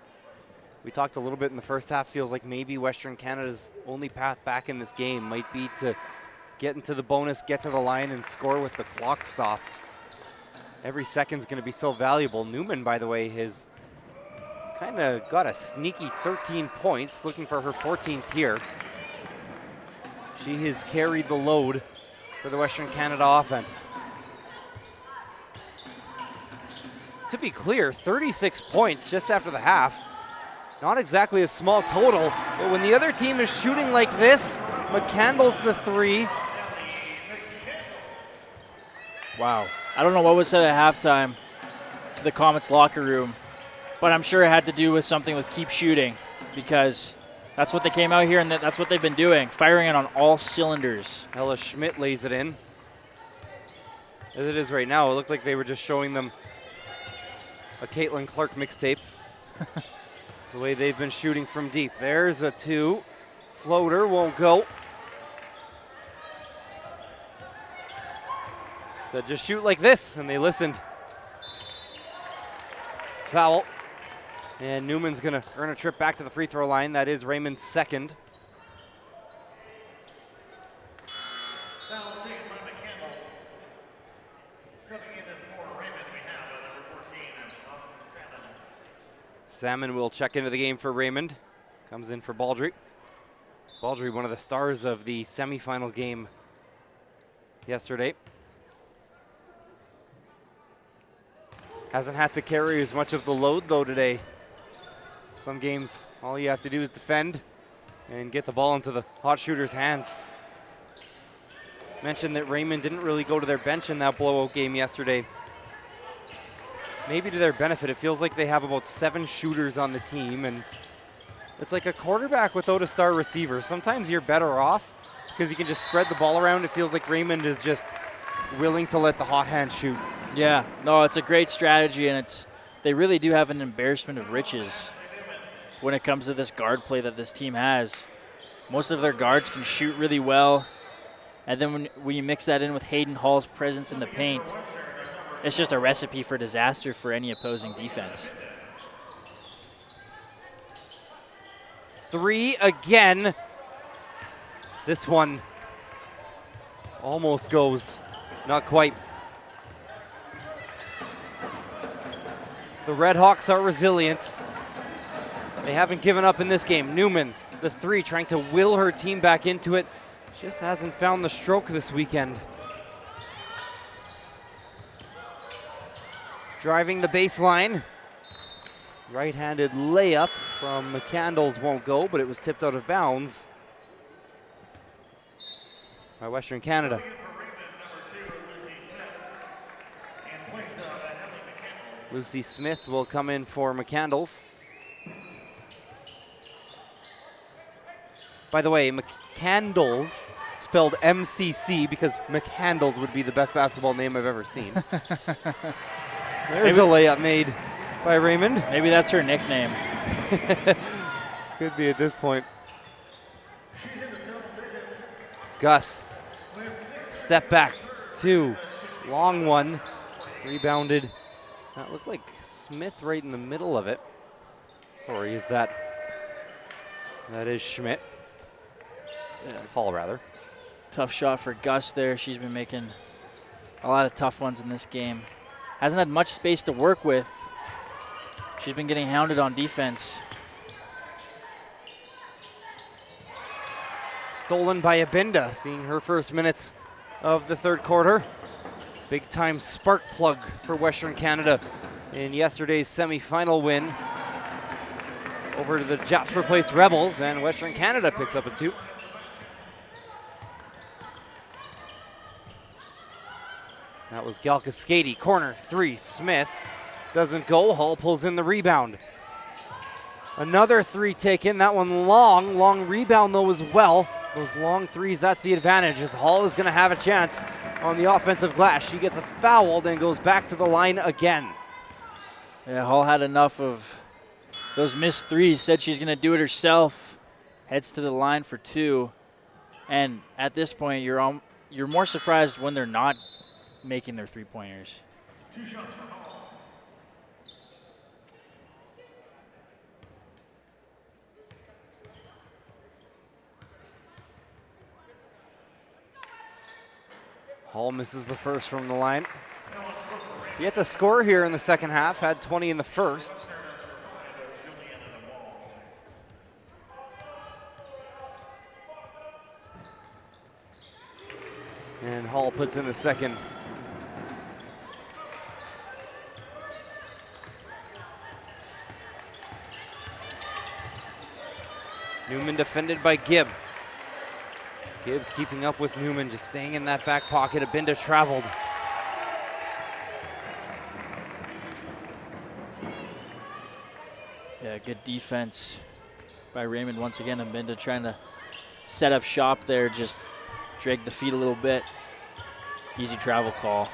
We talked a little bit in the first half. Feels like maybe Western Canada's only path back in this game might be to get into the bonus, get to the line, and score with the clock stopped. Every second's going to be so valuable. Newman, by the way, has kind of got a sneaky 13 points, looking for her 14th here. She has carried the load for the Western Canada offense. To be clear, 36 points just after the half. Not exactly a small total, but when the other team is shooting like this, McCandless the three. Wow. I don't know what was said at halftime to the Comets locker room, but I'm sure it had to do with something with keep shooting, because that's what they came out here and that's what they've been doing, firing it on all cylinders. Ella Schmidt lays it in. As it is right now, it looked like they were just showing them a Caitlin Clark mixtape. The way they've been shooting from deep. There's a 2. Floater won't go. Said just shoot like this, and they listened. Foul. And Newman's gonna earn a trip back to the free throw line. That is Raymond's second. Foul taken by McCandless. Stepping in for Raymond, we have number 14, Austin Salmon. Salmon will check into the game for Raymond. Comes in for Baldry. Baldry, one of the stars of the semifinal game yesterday. Hasn't had to carry as much of the load, though, today. Some games, all you have to do is defend and get the ball into the hot shooter's hands. mentioned that Raymond didn't really go to their bench in that blowout game yesterday. Maybe to their benefit, it feels like they have about 7 shooters on the team, and it's like a quarterback without a star receiver. Sometimes you're better off because you can just spread the ball around. It feels like Raymond is just willing to let the hot hand shoot. Yeah, no, it's a great strategy, and they really do have an embarrassment of riches when it comes to this guard play that this team has. Most of their guards can shoot really well, and then when you mix that in with Hayden Hall's presence in the paint, it's just a recipe for disaster for any opposing defense. 3 again. This one almost goes, not quite. The Redhawks are resilient. They haven't given up in this game. Newman, the 3, trying to will her team back into it. Just hasn't found the stroke this weekend. Driving the baseline. Right-handed layup from McCandles won't go, but it was tipped out of bounds by Western Canada. Lucy Smith will come in for McCandles. By the way, McCandles, spelled M-C-C, because McCandles would be the best basketball name I've ever seen. There's a layup made by Raymond. Maybe that's her nickname. Could be at this point. Gus, step back, 2, long one, rebounded. That looked like Smith right in the middle of it. Sorry, that is Schmidt. Hall, rather. Tough shot for Gus there. She's been making a lot of tough ones in this game. Hasn't had much space to work with. She's been getting hounded on defense. Stolen by Abinda, seeing her first minutes of the third quarter. Big time spark plug for Western Canada in yesterday's semifinal win over to the Jasper Place Rebels, and Western Canada picks up a 2. That was Galkaskady, corner 3, Smith. Doesn't go, Hall pulls in the rebound. Another 3 taken, that one long rebound though as well. Those long 3s, that's the advantage, as Hall is gonna have a chance on the offensive glass. She gets fouled and goes back to the line again. Yeah, Hall had enough of those missed 3s, said she's gonna do it herself. Heads to the line for 2. And at this point, you're more surprised when they're not making their 3-pointers. 2 shots for Hall. Hall misses the first from the line. Yet to score here in the second half, had 20 in the first. And Hall puts in the second. Newman defended by Gibb. Gibb keeping up with Newman, just staying in that back pocket. Abinda traveled. Yeah, good defense by Raymond once again. Abinda trying to set up shop there, just drag the feet a little bit. Easy travel call.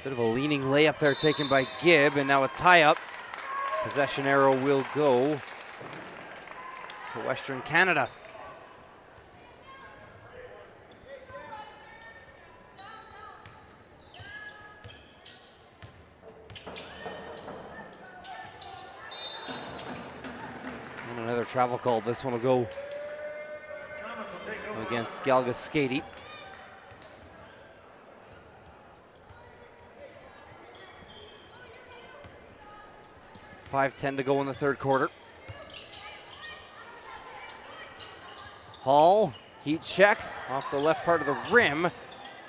Bit of a leaning layup there taken by Gibb, and now a tie-up. Possession arrow will go to Western Canada. And another travel call. This one will go against Galkaskady. 5:10 to go in the third quarter. Hall, heat check off the left part of the rim.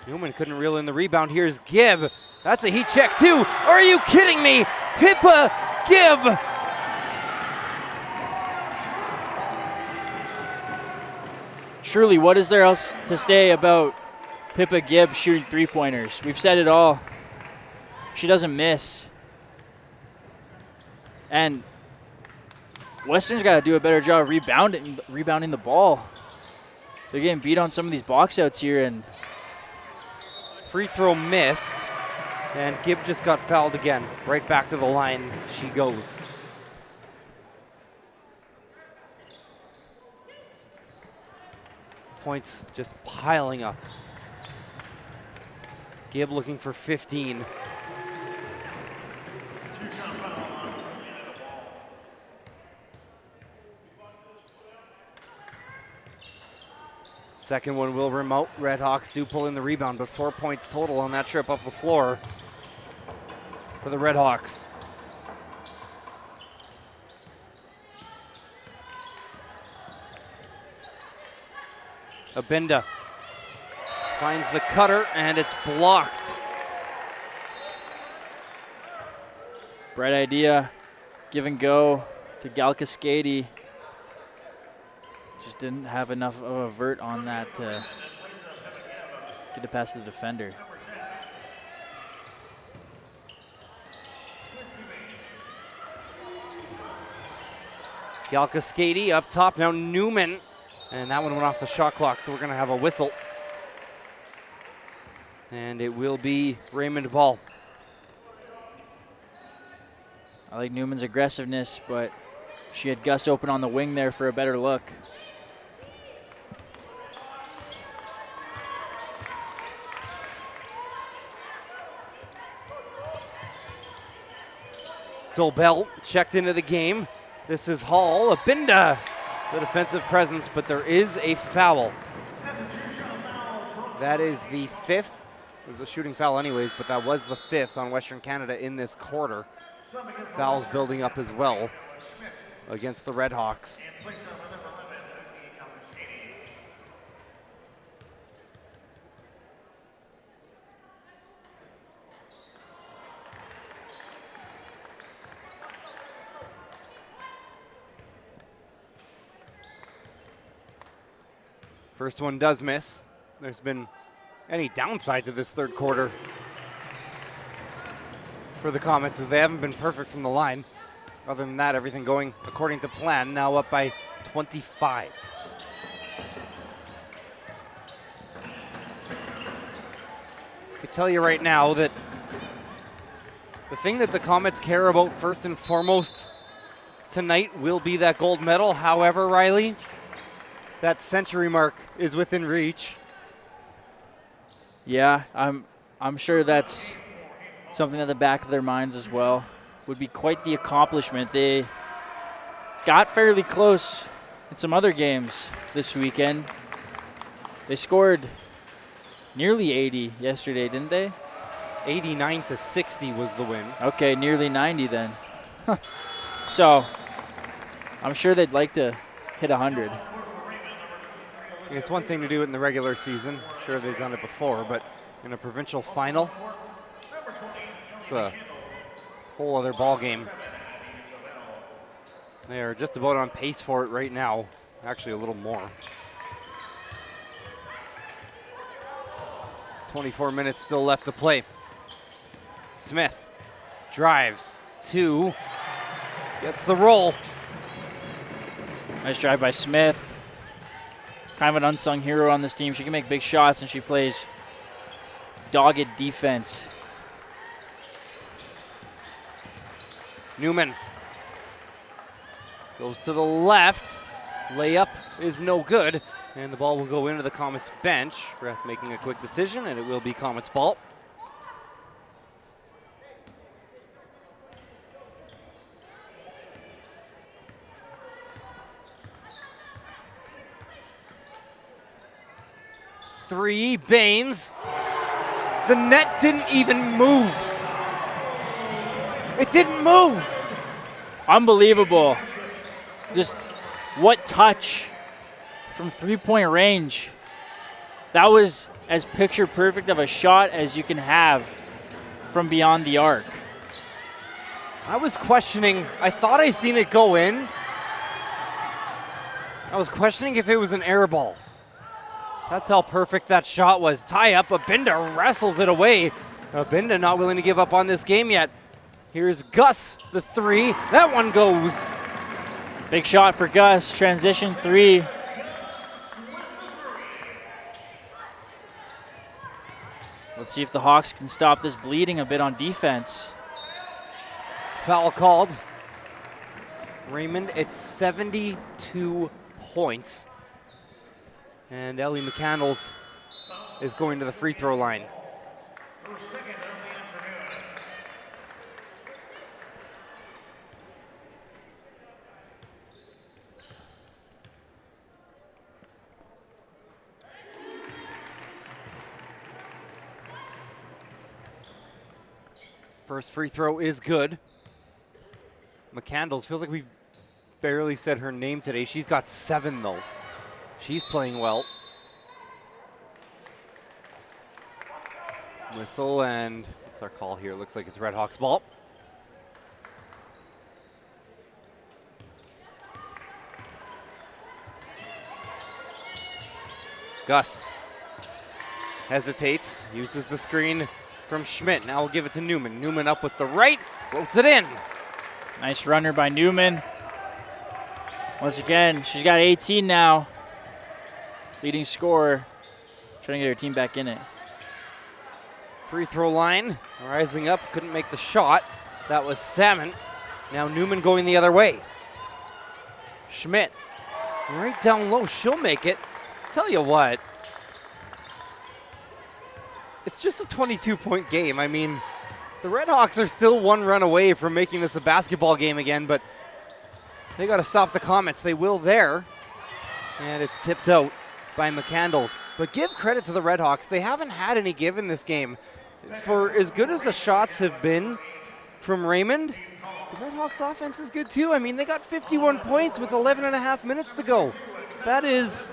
Newman couldn't reel in the rebound. Here's Gibb. That's a heat check too. Are you kidding me? Pippa Gibb. truly, what is there else to say about Pippa Gibbs shooting three-pointers? We've said it all. She doesn't miss. And Western's got to do a better job rebounding the ball. They're getting beat on some of these box outs here, and Free throw missed, and Gibb just got fouled again. Right back to the line she goes. Points just piling up. Gibb looking for 15. Second one will remote. Redhawks do pull in the rebound, but 4 points total on that trip up the floor for the Redhawks. Abinda finds the cutter, and it's blocked. bright idea. Give and go to Galkaskady. Just didn't have enough of a vert on that to get it past the defender. Galkaskady up top, now Newman. And that one went off the shot clock, so we're going to have a whistle. And it will be Raymond ball. I like Newman's aggressiveness, but she had Gus open on the wing there for a better look. Sobel checked into the game. This is Hall. Abinda, the defensive presence, but there is a foul. That is the fifth. It was a shooting foul anyways, but that was the fifth on Western Canada in this quarter. Fouls building up as well against the Redhawks. First one does miss. There's been any downside to this third quarter for the Comets as they haven't been perfect from the line. Other than that, everything going according to plan, now up by 25. I could tell you right now that the thing that the Comets care about first and foremost tonight will be that gold medal. However, Riley, that century mark is within reach. Yeah, I'm sure that's something at the back of their minds as well. Would be quite the accomplishment. They got fairly close in some other games this weekend. They scored nearly 80 yesterday, didn't they? 89-60 was the win. Okay, nearly 90 then. So, I'm sure they'd like to hit 100. It's one thing to do it in the regular season. Sure, they've done it before, but in a provincial final, it's a whole other ball game. They are just about on pace for it right now. Actually, a little more. 24 minutes still left to play. Smith drives, 2, gets the roll. Nice drive by Smith. Kind of an unsung hero on this team. She can make big shots and she plays dogged defense. Newman goes to the left. Layup is no good. And the ball will go into the Comets bench. Ref making a quick decision, and it will be Comets ball. Three, Baines. The net didn't even move. It didn't move. Unbelievable. Just what touch from three-point range. That was as picture perfect of a shot as you can have from beyond the arc. I was questioning, I thought I seen it go in. I was questioning if it was an air ball. That's how perfect that shot was. Tie up, Abinda wrestles it away. Abinda not willing to give up on this game yet. Here's Gus, the three. That one goes. Big shot for Gus, transition three. Let's see if the Hawks can stop this bleeding a bit on defense. Foul called. Raymond at 72 points. And Ellie McCandles is going to the free throw line. First free throw is good. McCandles, feels like we've barely said her name today. She's got 7 though. She's playing well. Whistle, and what's our call here? Looks like it's Redhawks ball. Gus hesitates, uses the screen from Schmidt. Now we'll give it to Newman. Newman up with the right, floats it in. Nice runner by Newman. Once again, she's got 18 now. Leading scorer, trying to get her team back in it. Free throw line, rising up, couldn't make the shot. That was Salmon. Now Newman going the other way. Schmidt, right down low, she'll make it. Tell you what, it's just a 22-point game. I mean, the Redhawks are still one run away from making this a basketball game again, but they got to stop the Comets. They will there, and it's tipped out by McCandles. But give credit to the Redhawks. They haven't had any give in this game. For as good as the shots have been from Raymond, the Redhawks offense is good too. I mean, they got 51 points with 11 and a half minutes to go. That is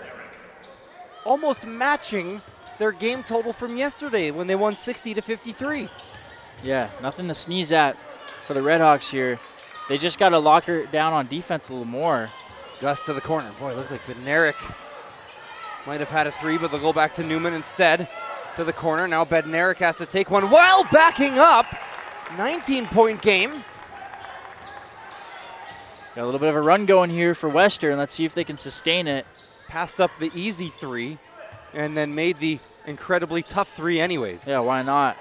almost matching their game total from yesterday when they won 60-53. Yeah, nothing to sneeze at for the Redhawks here. They just got to lock her down on defense a little more. Gus to the corner. Boy, looked like Bednarik might have had a three, but they'll go back to Newman instead. To the corner. Now Bednarik has to take one while backing up. 19-point game. Got a little bit of a run going here for Western. Let's see if they can sustain it. Passed up the easy three and then made the incredibly tough three anyways. Yeah, why not?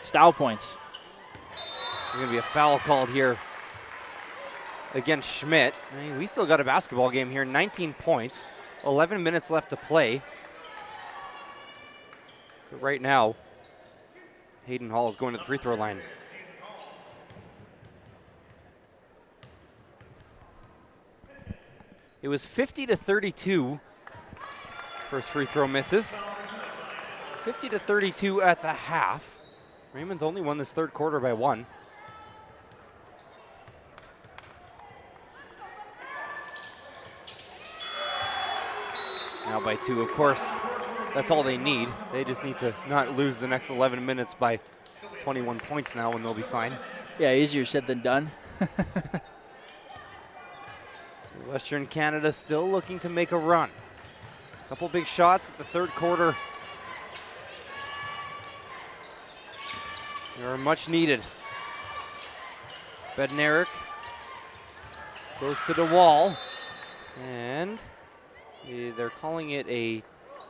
Style points. There's going to be a foul called here against Schmidt. I mean, we still got a basketball game here. 19 points. 11 minutes left to play. But right now, Hayden Hall is going to the free throw line. It was 50-32. First free throw misses. 50-32 at the half. Raymond's only won this third quarter by 1. Now by 2, of course. That's all they need. They just need to not lose the next 11 minutes by 21 points now, and they'll be fine. Yeah, easier said than done. So Western Canada still looking to make a run. A couple big shots at the third quarter. They are much needed. Bednarik goes to the wall, and they're calling it a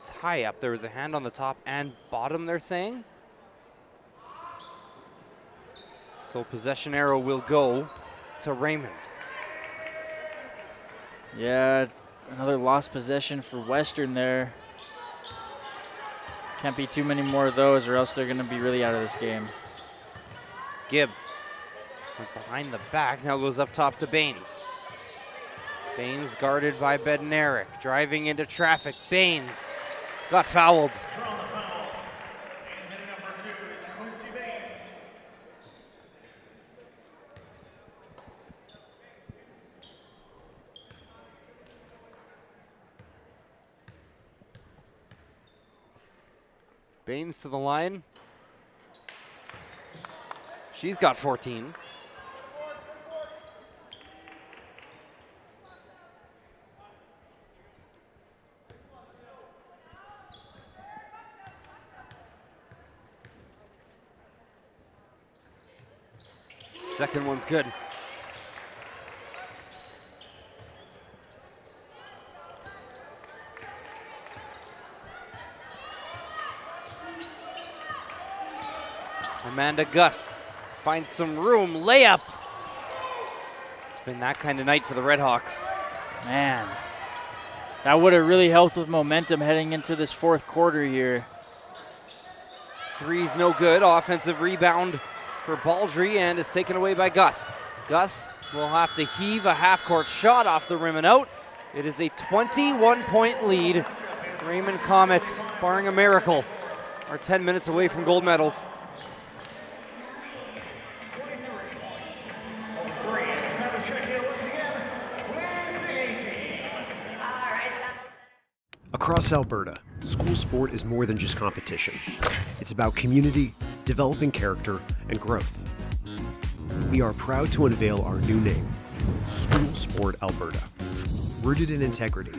tie-up. There was a hand on the top and bottom, they're saying. So possession arrow will go to Raymond. Yeah, another lost possession for Western there. Can't be too many more of those or else they're going to be really out of this game. Gibb went behind the back, now goes up top to Baines. Baines guarded by Bednarik, driving into traffic. Baines got fouled. Baines to the line. She's got 14. Second one's good. Amanda Gus finds some room, layup. It's been that kind of night for the Redhawks. Man, that would have really helped with momentum heading into this fourth quarter here. Three's no good. Offensive rebound for Baldry and is taken away by Gus. Gus will have to heave a half-court shot off the rim and out. It is a 21-point lead. Raymond Comets, barring a miracle, are 10 minutes away from gold medals. Across Alberta, school sport is more than just competition. It's about community, developing character, and growth. We are proud to unveil our new name, School Sport Alberta. Rooted in integrity,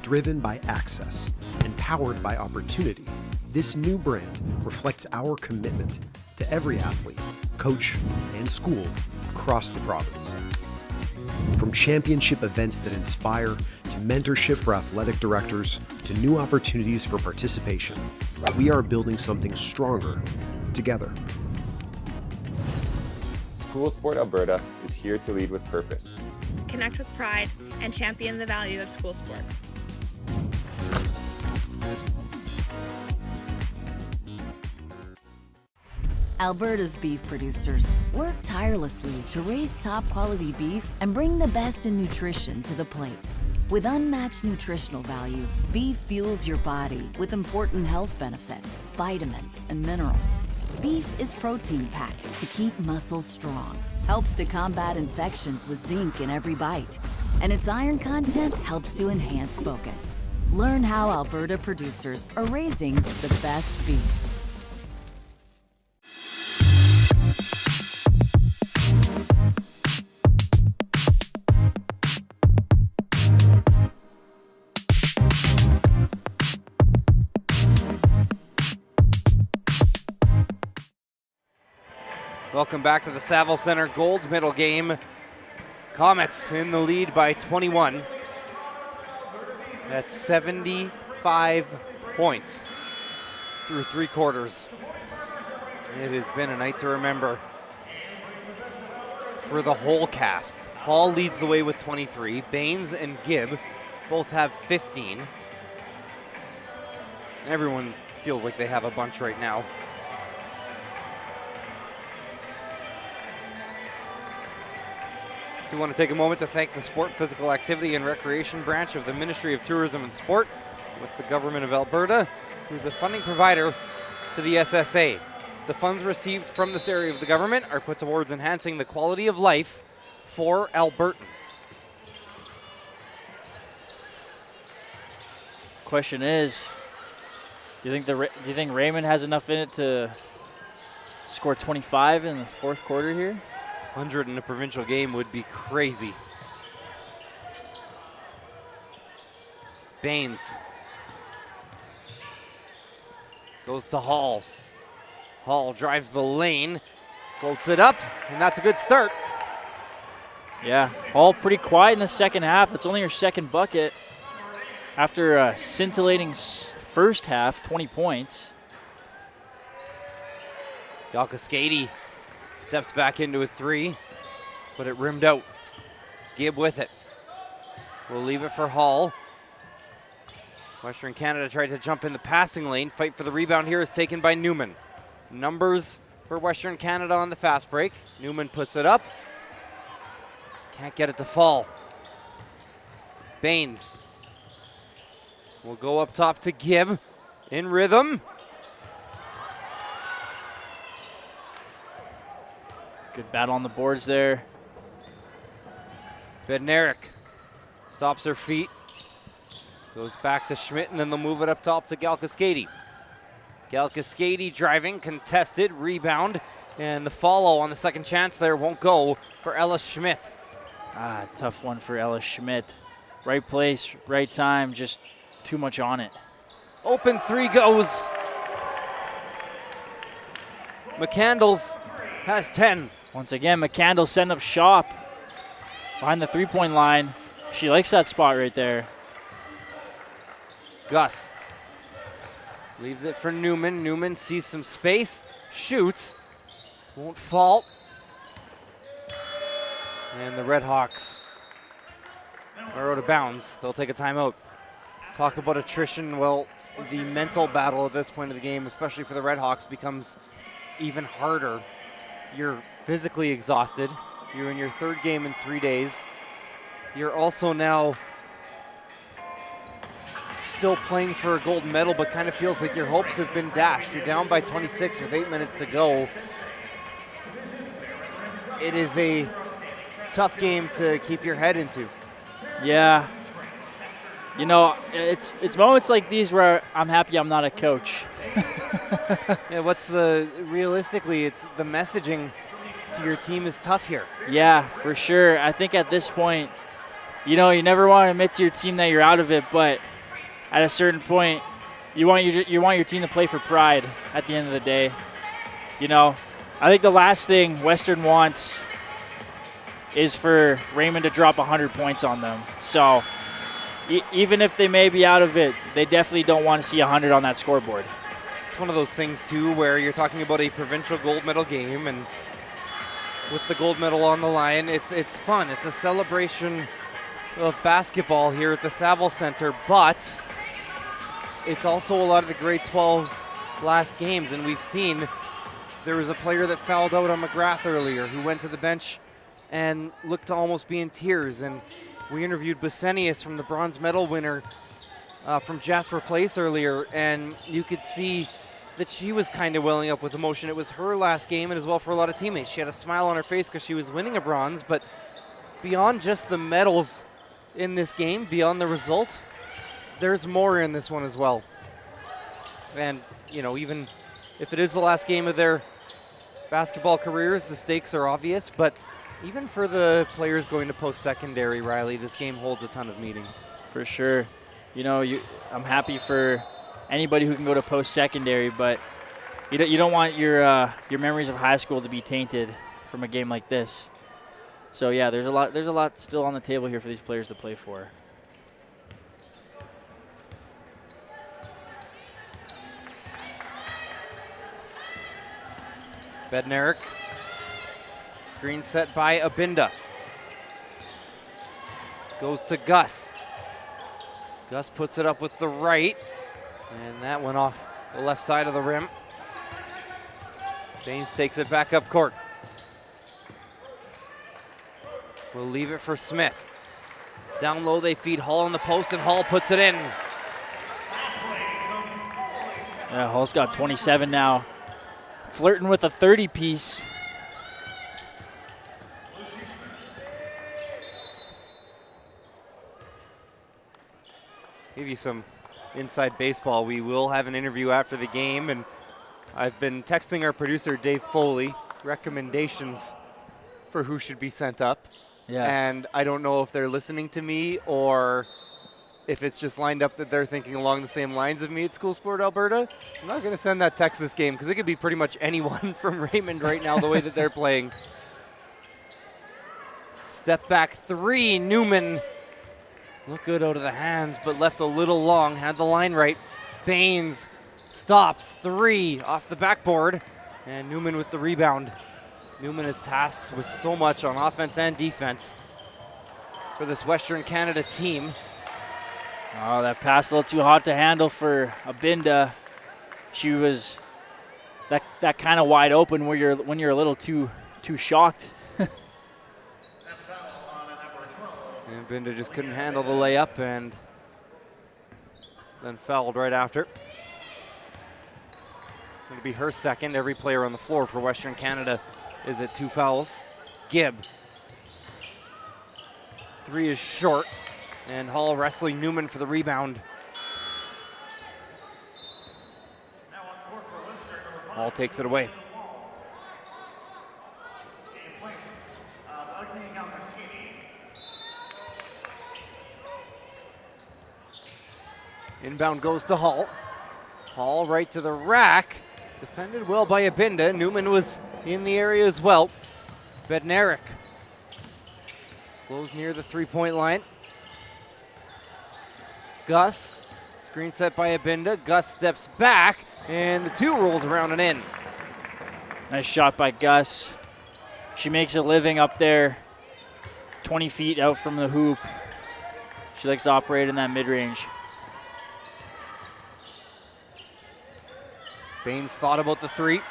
driven by access, and powered by opportunity, this new brand reflects our commitment to every athlete, coach, and school across the province. From championship events that inspire, to mentorship for athletic directors, to new opportunities for participation, we are building something stronger together. School Sport Alberta is here to lead with purpose. Connect with pride and champion the value of school sport. Alberta's beef producers work tirelessly to raise top quality beef and bring the best in nutrition to the plate. With unmatched nutritional value, beef fuels your body with important health benefits, vitamins, and minerals. Beef is protein-packed to keep muscles strong, helps to combat infections with zinc in every bite, and its iron content helps to enhance focus. Learn how Alberta producers are raising the best beef. Welcome back to the Saville Centre gold medal game. Comets in the lead by 21. That's 75 points through 3 quarters. It has been a night to remember for the whole cast. Hall leads the way with 23. Baines and Gibb both have 15. Everyone feels like they have a bunch right now. We want to take a moment to thank the Sport, Physical Activity and Recreation branch of the Ministry of Tourism and Sport with the Government of Alberta, who's a funding provider to the SSA. The funds received from this area of the government are put towards enhancing the quality of life for Albertans. Question is, do you think Raymond has enough in it to score 25 in the fourth quarter here? 100 in a provincial game would be crazy. Baines goes to Hall. Hall drives the lane, floats it up, and that's a good start. Yeah, Hall pretty quiet in the second half. It's only her second bucket after a scintillating first half, 20 points. Galkaskady steps back into a 3, but it rimmed out. Gibb with it. We'll leave it for Hall. Western Canada tried to jump in the passing lane. Fight for the rebound here is taken by Newman. Numbers for Western Canada on the fast break. Newman puts it up. Can't get it to fall. Baines will go up top to Gibb. In rhythm. Good battle on the boards there. Bednarik stops her feet. Goes back to Schmidt, and then they'll move it up top to Galkaskady. Galkaskady driving, contested, rebound, and the follow on the second chance there won't go for Ellis Schmidt. Tough one for Ellis Schmidt. Right place, right time, just too much on it. Open 3 goes. McCandles has 10. Once again, McCandle setting up shop behind the three-point line. She likes that spot right there. Gus leaves it for Newman. Newman sees some space, shoots, won't fall. And the Redhawks are out of bounds. They'll take a timeout. Talk about attrition. Well, the mental battle at this point of the game, especially for the Redhawks, becomes even harder. You're physically exhausted. You're in your third game in 3 days. You're also now still playing for a gold medal, but kind of feels like your hopes have been dashed. You're down by 26 with 8 minutes to go. It is a tough game to keep your head into. Yeah. You know, it's moments like these where I'm happy I'm not a coach. Yeah, realistically, it's the messaging to your team is tough here. Yeah, for sure. I think at this point, you know, you never want to admit to your team that you're out of it, but at a certain point, you want your team to play for pride at the end of the day. You know, I think the last thing Western wants is for Raymond to drop 100 points on them. So even if they may be out of it, they definitely don't want to see 100 on that scoreboard. It's one of those things, too, where you're talking about a provincial gold medal game, and with the gold medal on the line, it's fun. It's a celebration of basketball here at the Saville Centre, but it's also a lot of the grade 12's last games, and we've seen there was a player that fouled out on McGrath earlier who went to the bench and looked to almost be in tears, and we interviewed Basenius from the bronze medal winner from Jasper Place earlier, and you could see that she was kind of welling up with emotion. It was her last game, and as well for a lot of teammates. She had a smile on her face because she was winning a bronze, but beyond just the medals in this game, beyond the results, there's more in this one as well. And, you know, even if it is the last game of their basketball careers, the stakes are obvious, but even for the players going to post-secondary, Riley, this game holds a ton of meaning. For sure. You know, I'm happy for anybody who can go to post-secondary, but you don't want your memories of high school to be tainted from a game like this. So yeah, there's a lot still on the table here for these players to play for. Bednarik. Screen set by Abinda. Goes to Gus. Gus puts it up with the right, and that went off the left side of the rim. Baines takes it back up court. We'll leave it for Smith. Down low they feed Hall on the post, and Hall puts it in. Yeah, Hall's got 27 now. Flirting with a 30-piece. Give you some inside baseball. We will have an interview after the game, and I've been texting our producer, Dave Foley, recommendations for who should be sent up. Yeah. And I don't know if they're listening to me or if it's just lined up that they're thinking along the same lines of me at School Sport Alberta. I'm not going to send that text this game because it could be pretty much anyone from Raymond right now the way that they're playing. Step back three, Newman. Looked good out of the hands, but left a little long. Had the line right. Baines stops three off the backboard, and Newman with the rebound. Newman is tasked with so much on offense and defense for this Western Canada team. Oh, that pass a little too hot to handle for Abinda. She was that kind of wide open when you're a little too shocked. And Abinda just couldn't handle the layup and then fouled right after. It'll be her second. Every player on the floor for Western Canada is at 2 fouls. Gibb. Three is short. And Hall wrestling Newman for the rebound. Hall takes it away. Inbound goes to Hall. Hall right to the rack. Defended well by Abinda. Newman was in the area as well. Bednarik slows near the three-point line. Gus, screen set by Abinda. Gus steps back, and the two rolls around and in. Nice shot by Gus. She makes a living up there, 20 feet out from the hoop. She likes to operate in that mid-range. Baines thought about the three.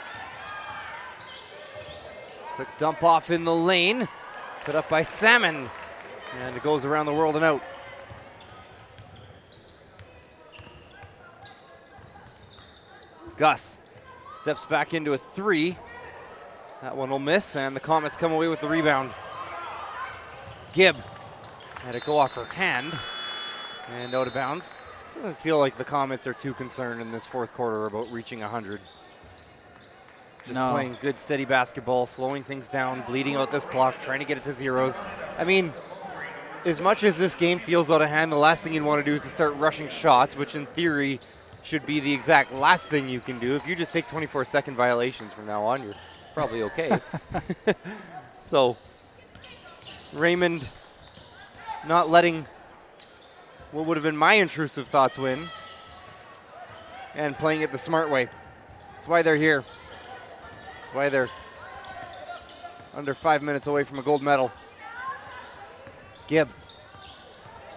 Quick dump off in the lane. Put up by Salmon. And it goes around the world and out. Gus steps back into a three. That one will miss, and the Comets come away with the rebound. Gibb had it go off her hand and out of bounds. Doesn't feel like the Comets are too concerned in this fourth quarter about reaching 100. Just playing good, steady basketball, slowing things down, bleeding out this clock, trying to get it to zeros. I mean, as much as this game feels out of hand, the last thing you'd want to do is to start rushing shots, which in theory should be the exact last thing you can do. If you just take 24-second violations from now on, you're probably okay. So, Raymond not letting what would have been my intrusive thoughts win and playing it the smart way. That's why they're here. That's why they're under 5 minutes away from a gold medal. Gibb,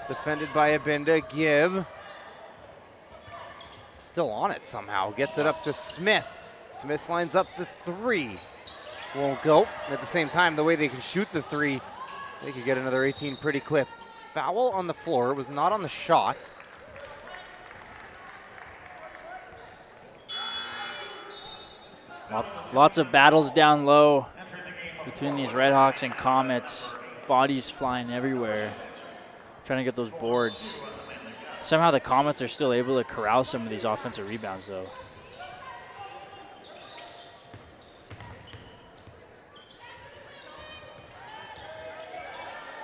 defended by Abinda. Gibb, still on it somehow, gets it up to Smith. Smith lines up the three. Won't go. At the same time, the way they can shoot the three, they could get another 18 pretty quick. Foul on the floor, it was not on the shot. Lots of battles down low between these Redhawks and Comets. Bodies flying everywhere, trying to get those boards. Somehow the Comets are still able to corral some of these offensive rebounds though.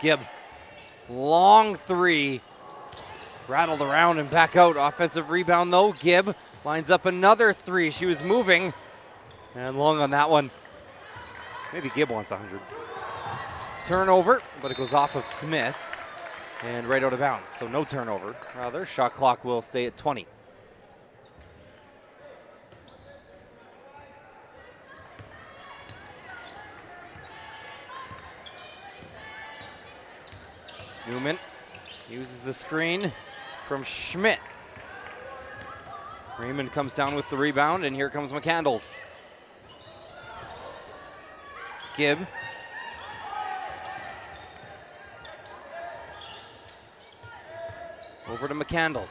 Gibb, long three, rattled around and back out. Offensive rebound though. Gibb lines up another three. She was moving and long on that one. Maybe Gibb wants 100. Turnover, but it goes off of Smith and right out of bounds. So no turnover. Rather, shot clock will stay at 20. Newman uses the screen from Schmidt. Raymond comes down with the rebound, and here comes McCandles. Gibb. Over to McCandles.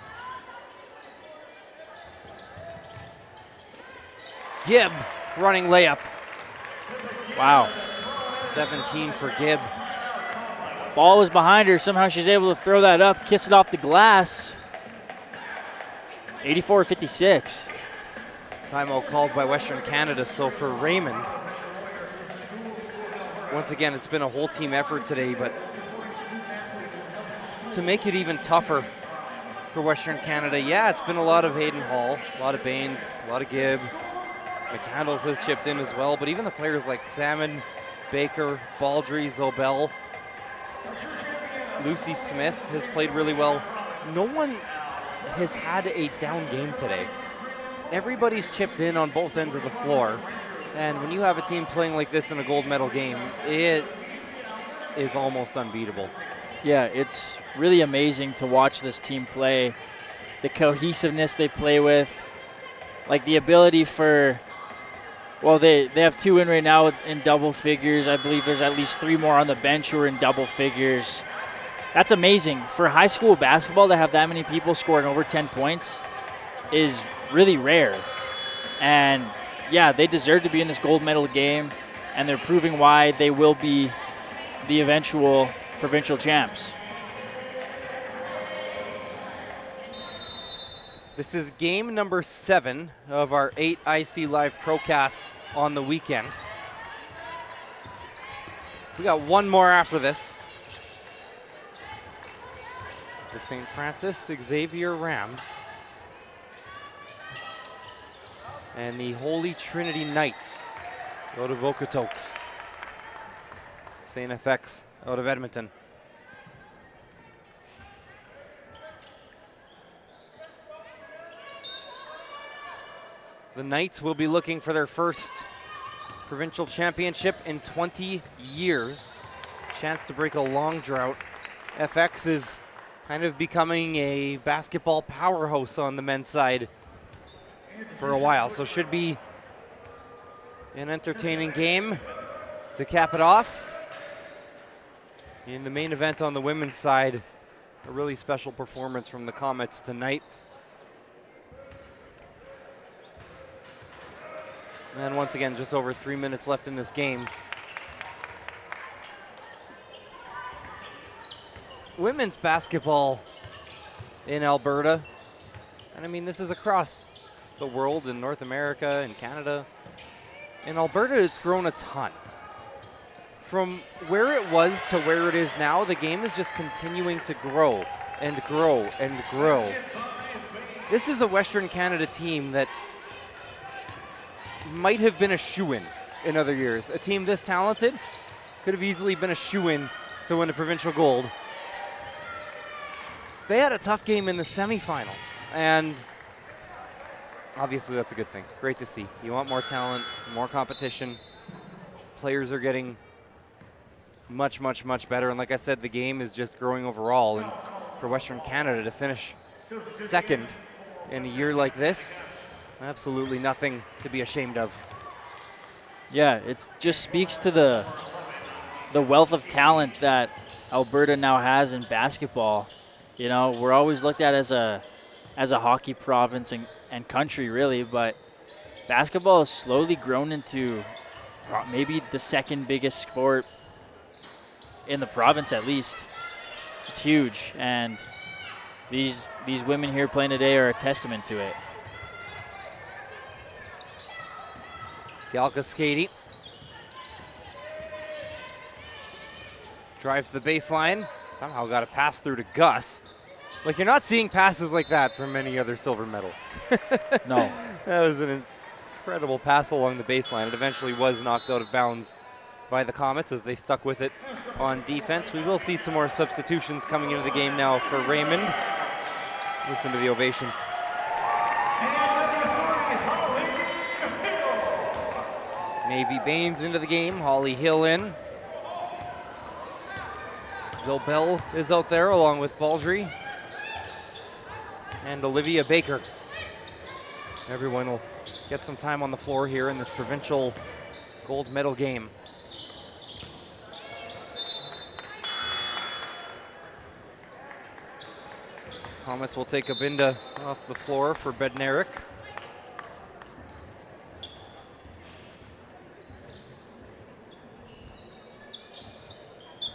Gibb running layup. Wow. 17 for Gibb. Ball was behind her. Somehow she's able to throw that up, kiss it off the glass. 84-56. Timeout called by Western Canada. So for Raymond, once again, it's been a whole team effort today, but to make it even tougher for Western Canada, yeah, it's been a lot of Hayden Hall, a lot of Baines, a lot of Gibb. McCandles has chipped in as well, but even the players like Salmon, Baker, Baldry, Zobel, Lucy Smith has played really well. No one has had a down game today. Everybody's chipped in on both ends of the floor. And when you have a team playing like this in a gold medal game, it is almost unbeatable. Yeah, it's really amazing to watch this team play. The cohesiveness they play with, like the ability for, well, they have two in right now in double figures. I believe there's at least three more on the bench who are in double figures. That's amazing. For high school basketball to have that many people scoring over 10 points is really rare. And yeah, they deserve to be in this gold medal game, and they're proving why they will be the eventual provincial champs. This is game number 7 of our 8 IC Live Procasts on the weekend. We got one more after this. The St. Francis Xavier Rams and the Holy Trinity Knights go to Okotoks. St. FX out of Edmonton. The Knights will be looking for their first provincial championship in 20 years. Chance to break a long drought. FX is kind of becoming a basketball powerhouse on the men's side for a while, so should be an entertaining game to cap it off. In the main event on the women's side, a really special performance from the Comets tonight. And once again, just over 3 minutes left in this game. Women's basketball in Alberta, and I mean this is across the world, in North America and Canada. In Alberta, it's grown a ton. From where it was to where it is now, the game is just continuing to grow and grow and grow. This is a Western Canada team that might have been a shoo-in in other years. A team this talented could have easily been a shoo-in to win a provincial gold. They had a tough game in the semifinals, and obviously that's a good thing. Great to see. You want more talent, more competition. Players are getting much, much, much better, and like I said, the game is just growing overall, and for Western Canada to finish second in a year like this, absolutely nothing to be ashamed of. Yeah, it just speaks to the wealth of talent that Alberta now has in basketball. You know, we're always looked at as a hockey province and country, really, but basketball has slowly grown into maybe the second biggest sport in the province, at least. It's huge, and these women here playing today are a testament to it. Galka Skady drives the baseline. Somehow got a pass through to Gus. Like, you're not seeing passes like that from many other silver medals. No. That was an incredible pass along the baseline. It eventually was knocked out of bounds by the Comets as they stuck with it on defense. We will see some more substitutions coming into the game now for Raymond. Listen to the ovation. Navy Baines into the game, Holly Hill in. Zobel is out there along with Baldry and Olivia Baker. Everyone will get some time on the floor here in this provincial gold medal game. Comets will take Abinda off the floor for Bednarik.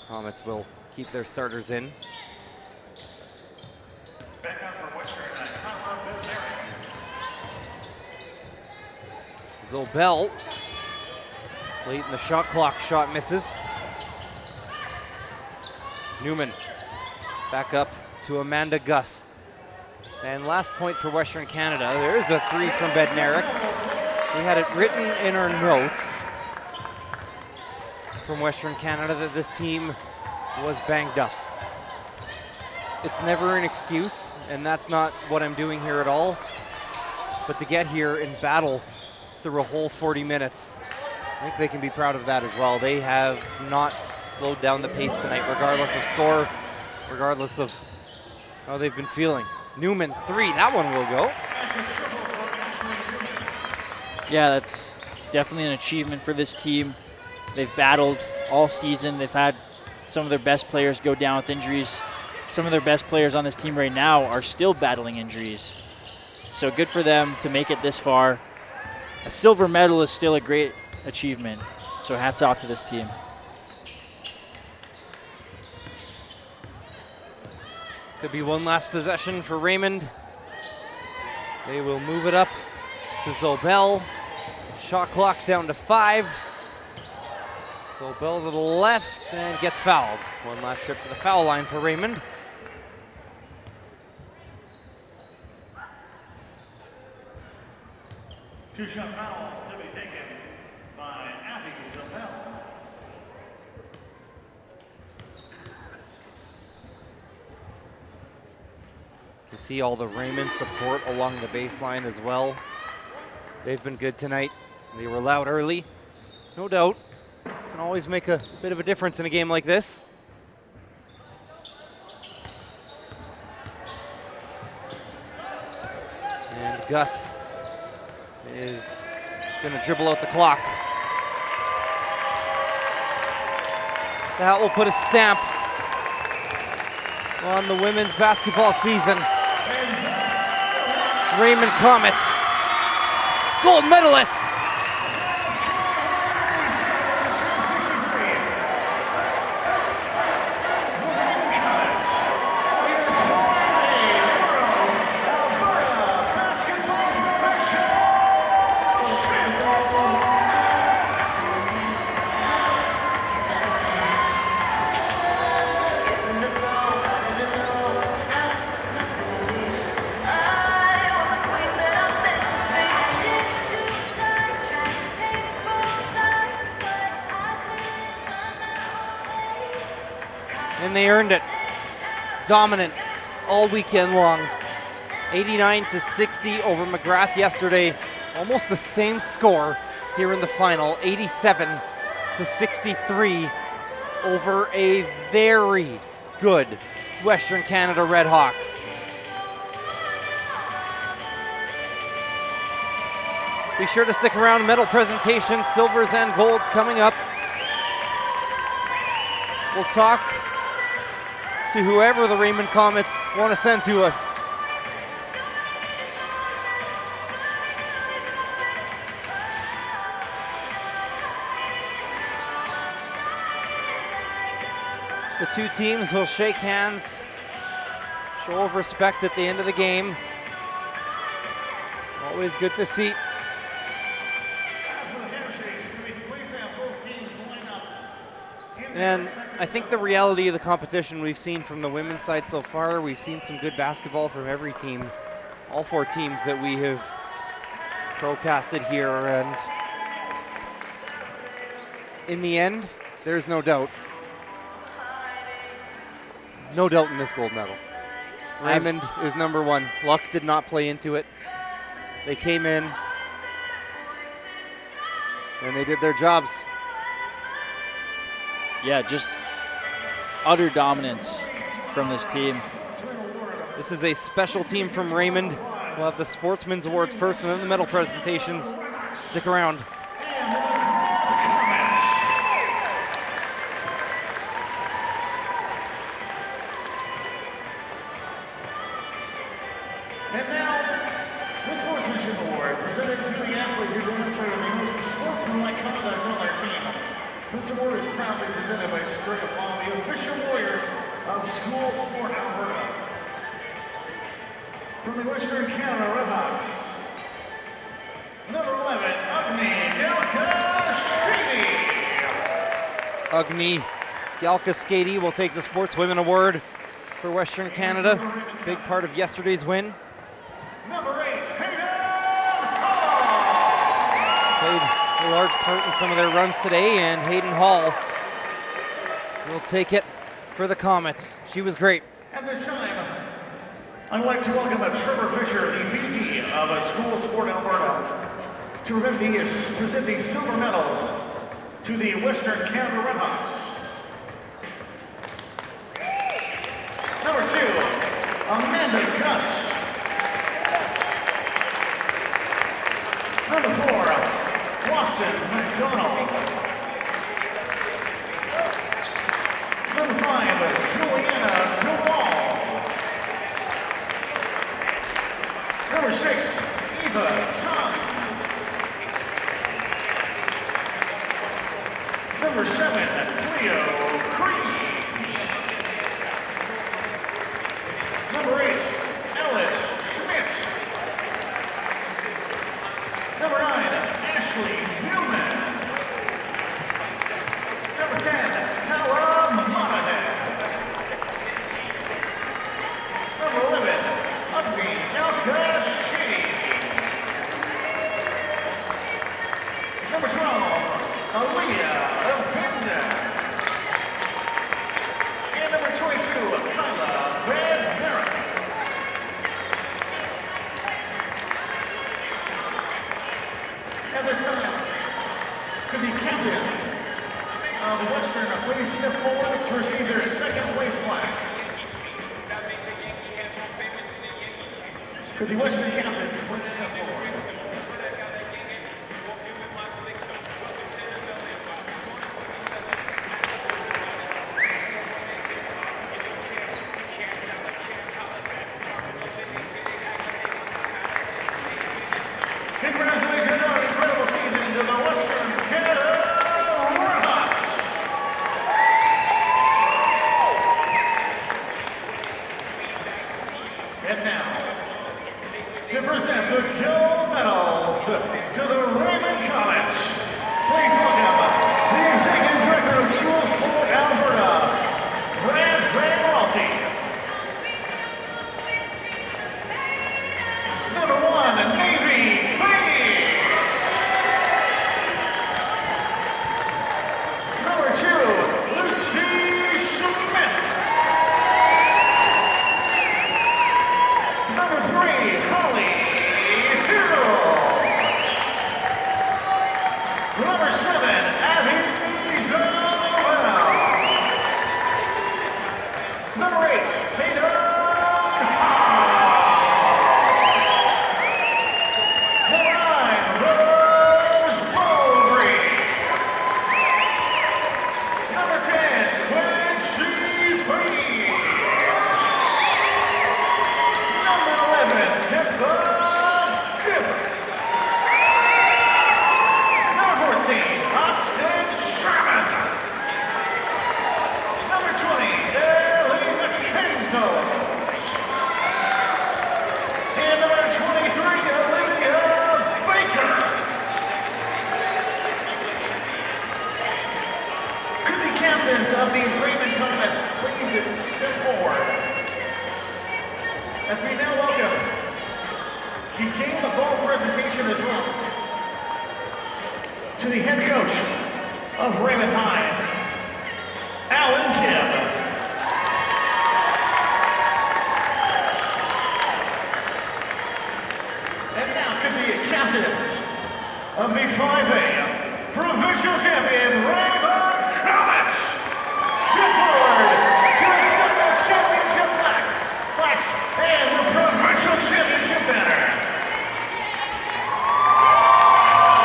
Comets will keep their starters in. Back out for Western Zobel, late in the shot clock, shot misses. Newman, back up to Amanda Gus. And last point for Western Canada. There's a three from Bednarik. We had it written in our notes from Western Canada that this team was banged up. It's never an excuse, and that's not what I'm doing here at all. But to get here and battle through a whole 40 minutes, I think they can be proud of that as well. They have not slowed down the pace tonight, regardless of score, regardless of how they've been feeling. Newman, three, that one will go. Yeah, that's definitely an achievement for this team. They've battled all season. They've had some of their best players go down with injuries. Some of their best players on this team right now are still battling injuries. So good for them to make it this far. A silver medal is still a great achievement. So hats off to this team. Could be one last possession for Raymond. They will move it up to Zobel. Shot clock down to 5. Zobel to the left and gets fouled. One last trip to the foul line for Raymond. Two-shot foul to be taken by Abby Zobel. You see all the Raymond support along the baseline as well. They've been good tonight. They were loud early, no doubt. Can always make a bit of a difference in a game like this. And Gus is gonna dribble out the clock. That will put a stamp on the women's basketball season. Raymond Comets, gold medalists. And they earned it. Dominant all weekend long. 89-60 over McGrath yesterday. Almost the same score here in the final. 87-63 over a very good Western Canada Redhawks. Be sure to stick around. Medal presentations, silvers and golds coming up. We'll talk to whoever the Raymond Comets want to send to us. The two teams will shake hands, show of respect at the end of the game. Always good to see. And I think the reality of the competition we've seen from the women's side so far, we've seen some good basketball from every team, all four teams that we have broadcasted here. And in the end, there's no doubt. No doubt in this gold medal. Raymond is number one. Luck did not play into it. They came in and they did their jobs. Yeah, just utter dominance from this team. This is a special team from Raymond. We'll have the Sportsman's Awards first and then the medal presentations. Stick around. And now, the Sportsmanship Award presented to the athlete who demonstrated the most sportsmanlike conduct on their team. This award is proudly presented by String Upon, the official warriors of School Sport Alberta. From the Western Canada Redhawks, number 11, Agni Galka-Shady. Agni Galka-Shady will take the Sportswomen Award for Western Canada. Big part of yesterday's win. Number 8, Hayden Hall. Played a large part in some of their runs today, and Hayden Hall will take it for the Comets. She was great. At this time, I'd like to welcome Trevor Fisher, the VP of School Sport Alberta, to present the silver medals to the Western Canada Redhawks. Number 2, Amanda Gus. Number 4, Boston McDonald. Number 5, Juliana DeWall. Number 6, Eva Tom. Number 7, Cleo Creech. Number 8, Ellis Schmidt. Number 9, Ashley Newman. Number 10, Tara Monahan. Number 11, Agni Galka-Shady. Number 12, Aaliyah Opinda. at this time could be captains of Western. Please step forward to receive their second place plaque. Could the Western captains please step forward? Congratulations on an incredible season to the Western Canada Redhawks. And now, to present the gold medals to the Raymond Comets. Please welcome the Executive Director of School Sport Alberta, Brad Van Walty. Number 1, Navy Beach. Number 2, Lucy Schmidt. Number 3, Holly Hudl. Number 7, Abby Saville. Number 8, Peter. And number 23, Olivia Baker. Could the captains of the Raymond Comets please step forward? As we now welcome the game of ball presentation as well to the head coach of Raymond High, Alan Kim. And now could be captains of the 5A Provincial Champion, Raymond Comets. Step forward to accept the championship plaques and the Provincial Championship banner.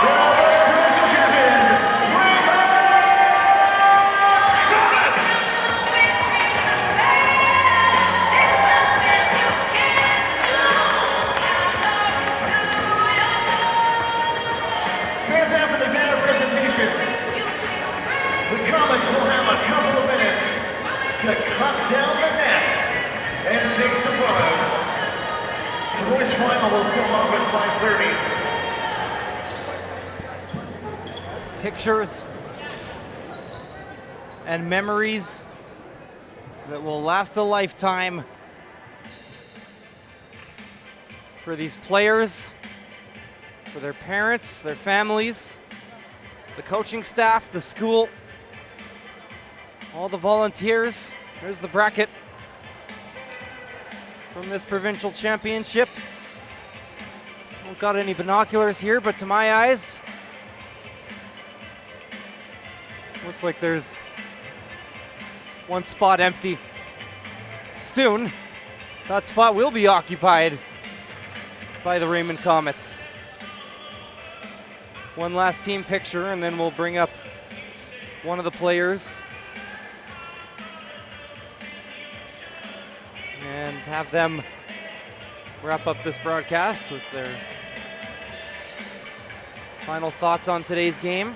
The Alberta Provincial Champions, Raymond Comets. Fans, after the banner presentation, the Comets will have a couple of minutes to cut down the net and take some photos. The boys' final will tip off at 5:30. Pictures and memories that will last a lifetime for these players, for their parents, their families, the coaching staff, the school, all the volunteers. There's the bracket from this provincial championship. Don't got any binoculars here, but to my eyes, looks like there's one spot empty. Soon, that spot will be occupied by the Raymond Comets. One last team picture, and then we'll bring up one of the players and have them wrap up this broadcast with their final thoughts on today's game.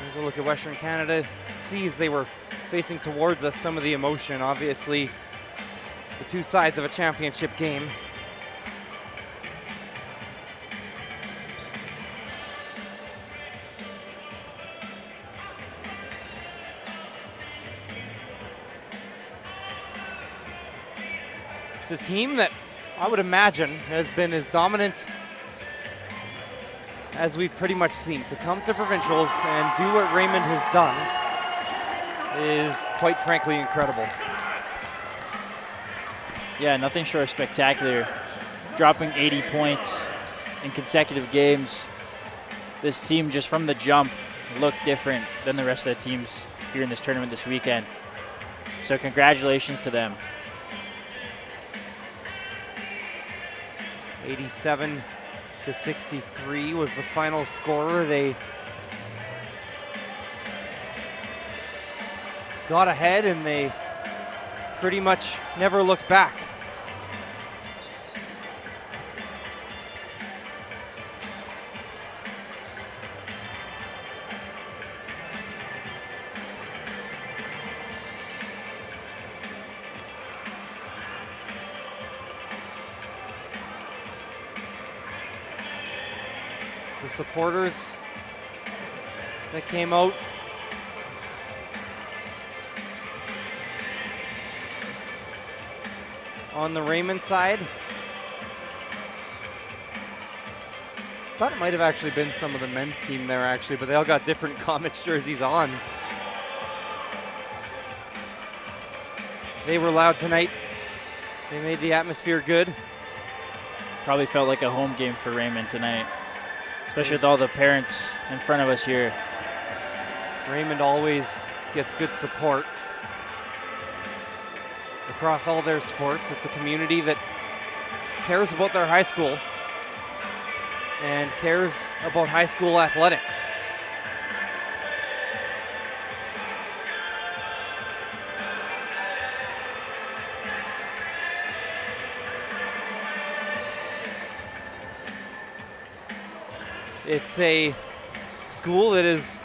Here's a look at Western Canada. Sees they were facing towards us some of the emotion, obviously the two sides of a championship game. It's a team that I would imagine has been as dominant as we've pretty much seen. To come to Provincials and do what Raymond has done is quite frankly incredible. Yeah, nothing short of spectacular. Dropping 80 points in consecutive games. this team just from the jump looked different than the rest of the teams here in this tournament this weekend. So congratulations to them. 87-63 was the final score. They got ahead and they pretty much never looked back. The supporters that came out on the Raymond side. Thought it might have actually been some of the men's team there actually, but they all got different Comets jerseys on. They were loud tonight. They made the atmosphere good. Probably felt like a home game for Raymond tonight, especially with all the parents in front of us here. Raymond always gets good support across all their sports. It's a community that cares about their high school and cares about high school athletics. It's a school that is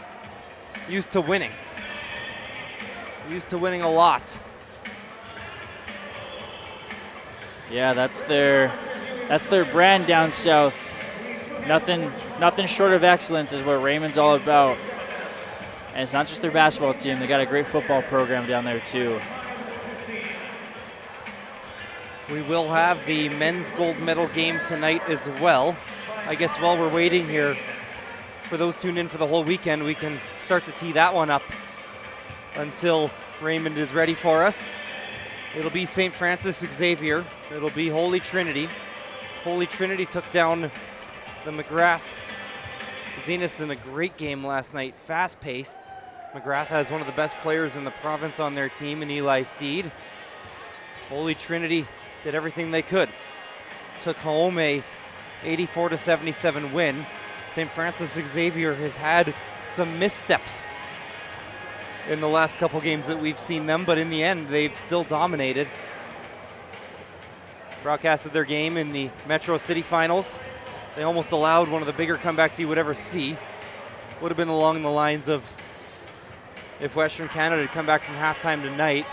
used to winning a lot. Yeah, that's their brand down south. Nothing short of excellence is what Raymond's all about. And it's not just their basketball team, they got a great football program down there too. We will have the men's gold medal game tonight as well. I guess while we're waiting here, for those tuned in for the whole weekend, we can start to tee that one up until Raymond is ready for us. It'll be St. Francis Xavier. It'll be Holy Trinity. Holy Trinity took down the McGrath Zenith in a great game last night, fast-paced. McGrath has one of the best players in the province on their team in Eli Steed. Holy Trinity did everything they could. Took home a 84-77 win. St. Francis Xavier has had some missteps in the last couple games that we've seen them, but in the end, they've still dominated. Broadcasted their game in the Metro City Finals. They almost allowed one of the bigger comebacks you would ever see. Would have been along the lines of if Western Canada had come back from halftime tonight.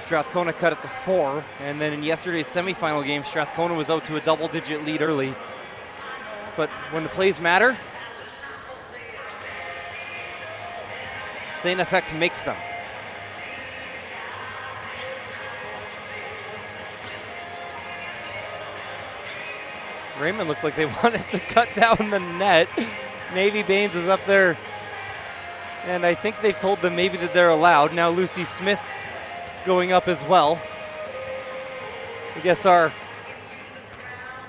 Strathcona cut it to 4, and then in yesterday's semifinal game, Strathcona was out to a double-digit lead early. But when the plays matter, St. FX makes them. Raymond looked like they wanted to cut down the net. Navy Baines was up there, and I think they've told them maybe that they're allowed. Now Lucy Smith going up as well. I guess our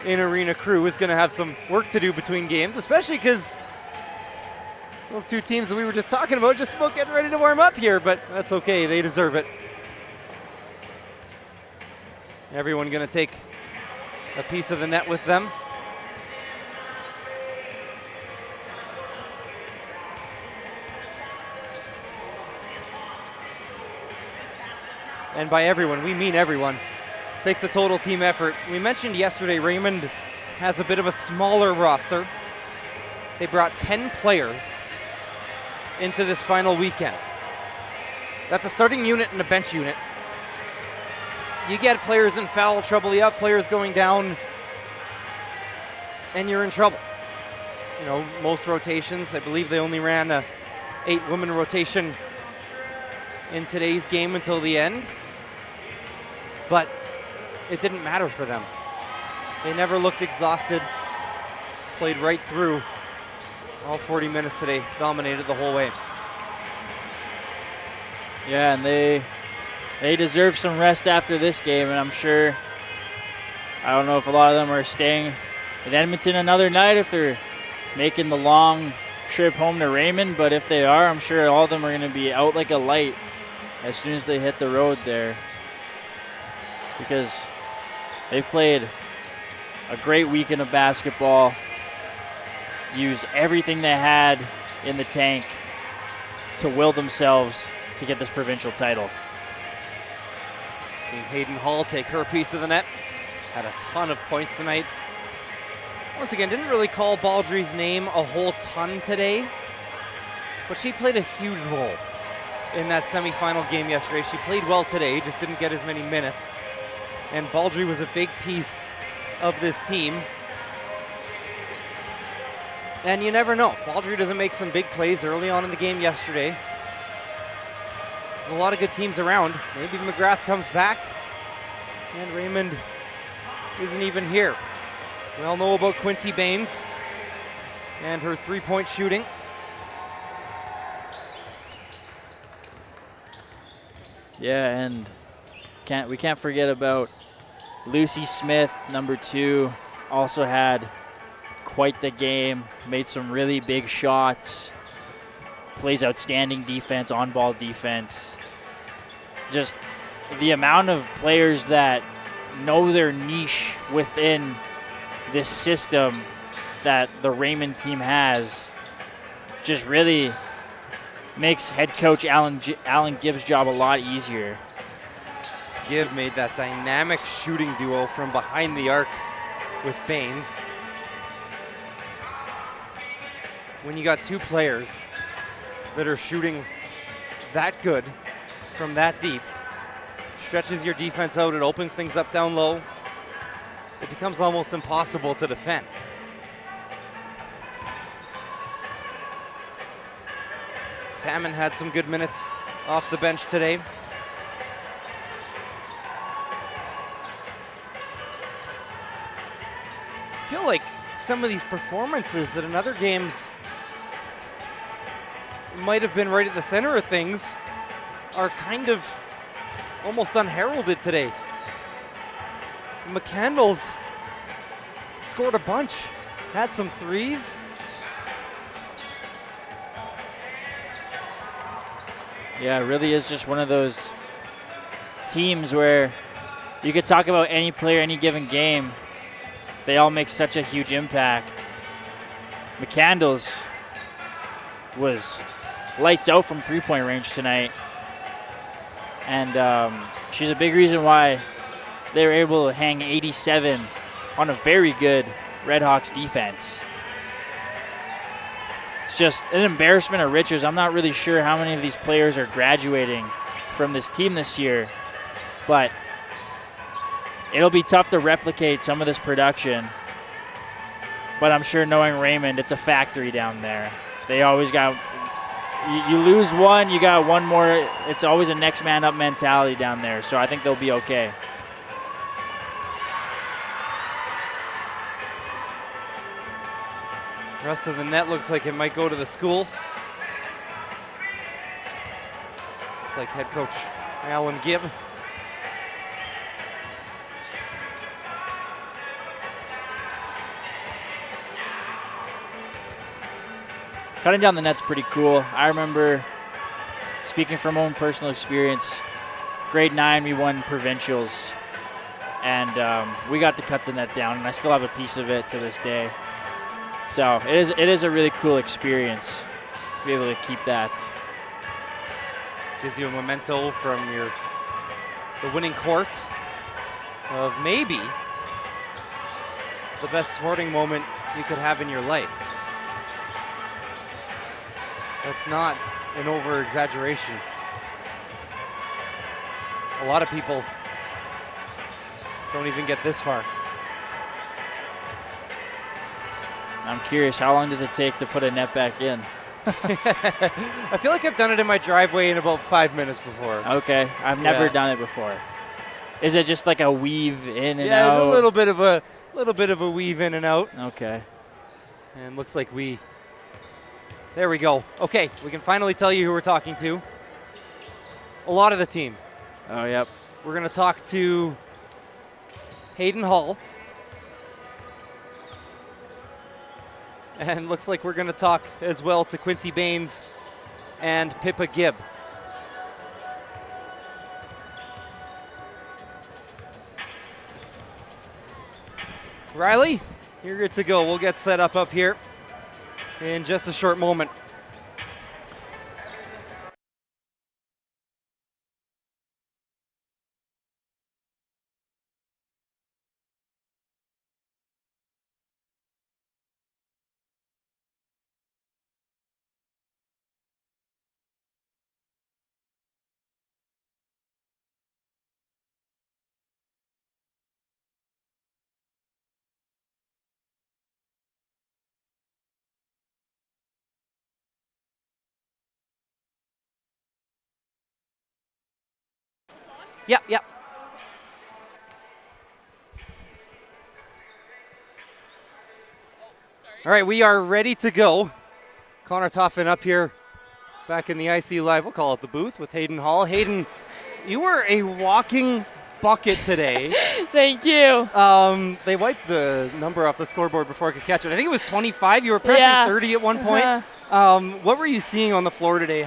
in-arena crew is going to have some work to do between games, especially because those two teams that we were just talking about just about getting ready to warm up here, but that's okay. They deserve it. Everyone going to take a piece of the net with them. And by everyone, we mean everyone. Takes a total team effort. We mentioned yesterday Raymond has a bit of a smaller roster. They brought 10 players into this final weekend. That's a starting unit and a bench unit. You get players in foul trouble, you have players going down, and you're in trouble. You know, most rotations, I believe they only ran a 8-woman rotation in today's game until the end. But it didn't matter for them. They never looked exhausted, played right through all 40 minutes today, dominated the whole way. Yeah, and they deserve some rest after this game, and I'm sure, I don't know if a lot of them are staying in Edmonton another night, if they're making the long trip home to Raymond, but if they are, I'm sure all of them are going to be out like a light as soon as they hit the road there, because they've played a great weekend of basketball, used everything they had in the tank to will themselves to get this provincial title. Seen Hayden Hall take her piece of the net. Had a ton of points tonight. Once again, didn't really call Baldry's name a whole ton today, but she played a huge role in that semifinal game yesterday. She played well today, just didn't get as many minutes. And Baldry was a big piece of this team. And you never know. Baldry doesn't make some big plays early on in the game yesterday. There's a lot of good teams around. Maybe McGrath comes back and Raymond isn't even here. We all know about Quincy Baines and her three-point shooting. Yeah, and we can't forget about Lucy Smith, number 2, also had quite the game, made some really big shots, plays outstanding defense, on-ball defense. Just the amount of players that know their niche within this system that the Raymond team has just really makes head coach Alan Gibb's job a lot easier. Gibb made that dynamic shooting duo from behind the arc with Baines. When you got 2 players that are shooting that good from that deep, stretches your defense out, it opens things up down low. It becomes almost impossible to defend. Salmon had some good minutes off the bench today. I feel like some of these performances that in other games might have been right at the center of things are kind of almost unheralded today. McCandles scored a bunch, had some threes. Yeah, it really is just one of those teams where you could talk about any player, any given game. They all make such a huge impact. McCandles was lights out from three-point range tonight. And she's a big reason why they were able to hang 87 on a very good Redhawks defense. It's just an embarrassment of riches. I'm not really sure how many of these players are graduating from this team this year, but it'll be tough to replicate some of this production. But I'm sure, knowing Raymond, it's a factory down there. They always got, you lose one, you got one more. It's always a next man up mentality down there, so I think they'll be okay. The rest of the net looks like it might go to the school. Looks like head coach Alan Gibb. Cutting down the net's pretty cool. I remember, speaking from own personal experience, grade 9 we won Provincials, and we got to cut the net down, and I still have a piece of it to this day. So it is a really cool experience to be able to keep that. Gives you a memento from the winning court of maybe the best sporting moment you could have in your life. That's not an over-exaggeration. A lot of people don't even get this far. I'm curious, how long does it take to put a net back in? I feel like I've done it in my driveway in about 5 minutes before. Okay, I've never done it before. Is it just like a weave in and yeah, out? a little bit of a weave in and out. Okay. And looks like there we go. Okay, we can finally tell you who we're talking to. A lot of the team. Oh, yep. We're going to talk to Hayden Hall. And looks like we're going to talk as well to Quincy Baines and Pippa Gibb. Riley, you're good to go. We'll get set up here in just a short moment. Yep. All right, we are ready to go. Connor Toffin up here back in the IC Live, we'll call it the booth, with Hayden Hall. Hayden, you were a walking bucket today. Thank you. They wiped the number off the scoreboard before I could catch it. I think it was 25. You were pressing 30 at one point. What were you seeing on the floor today?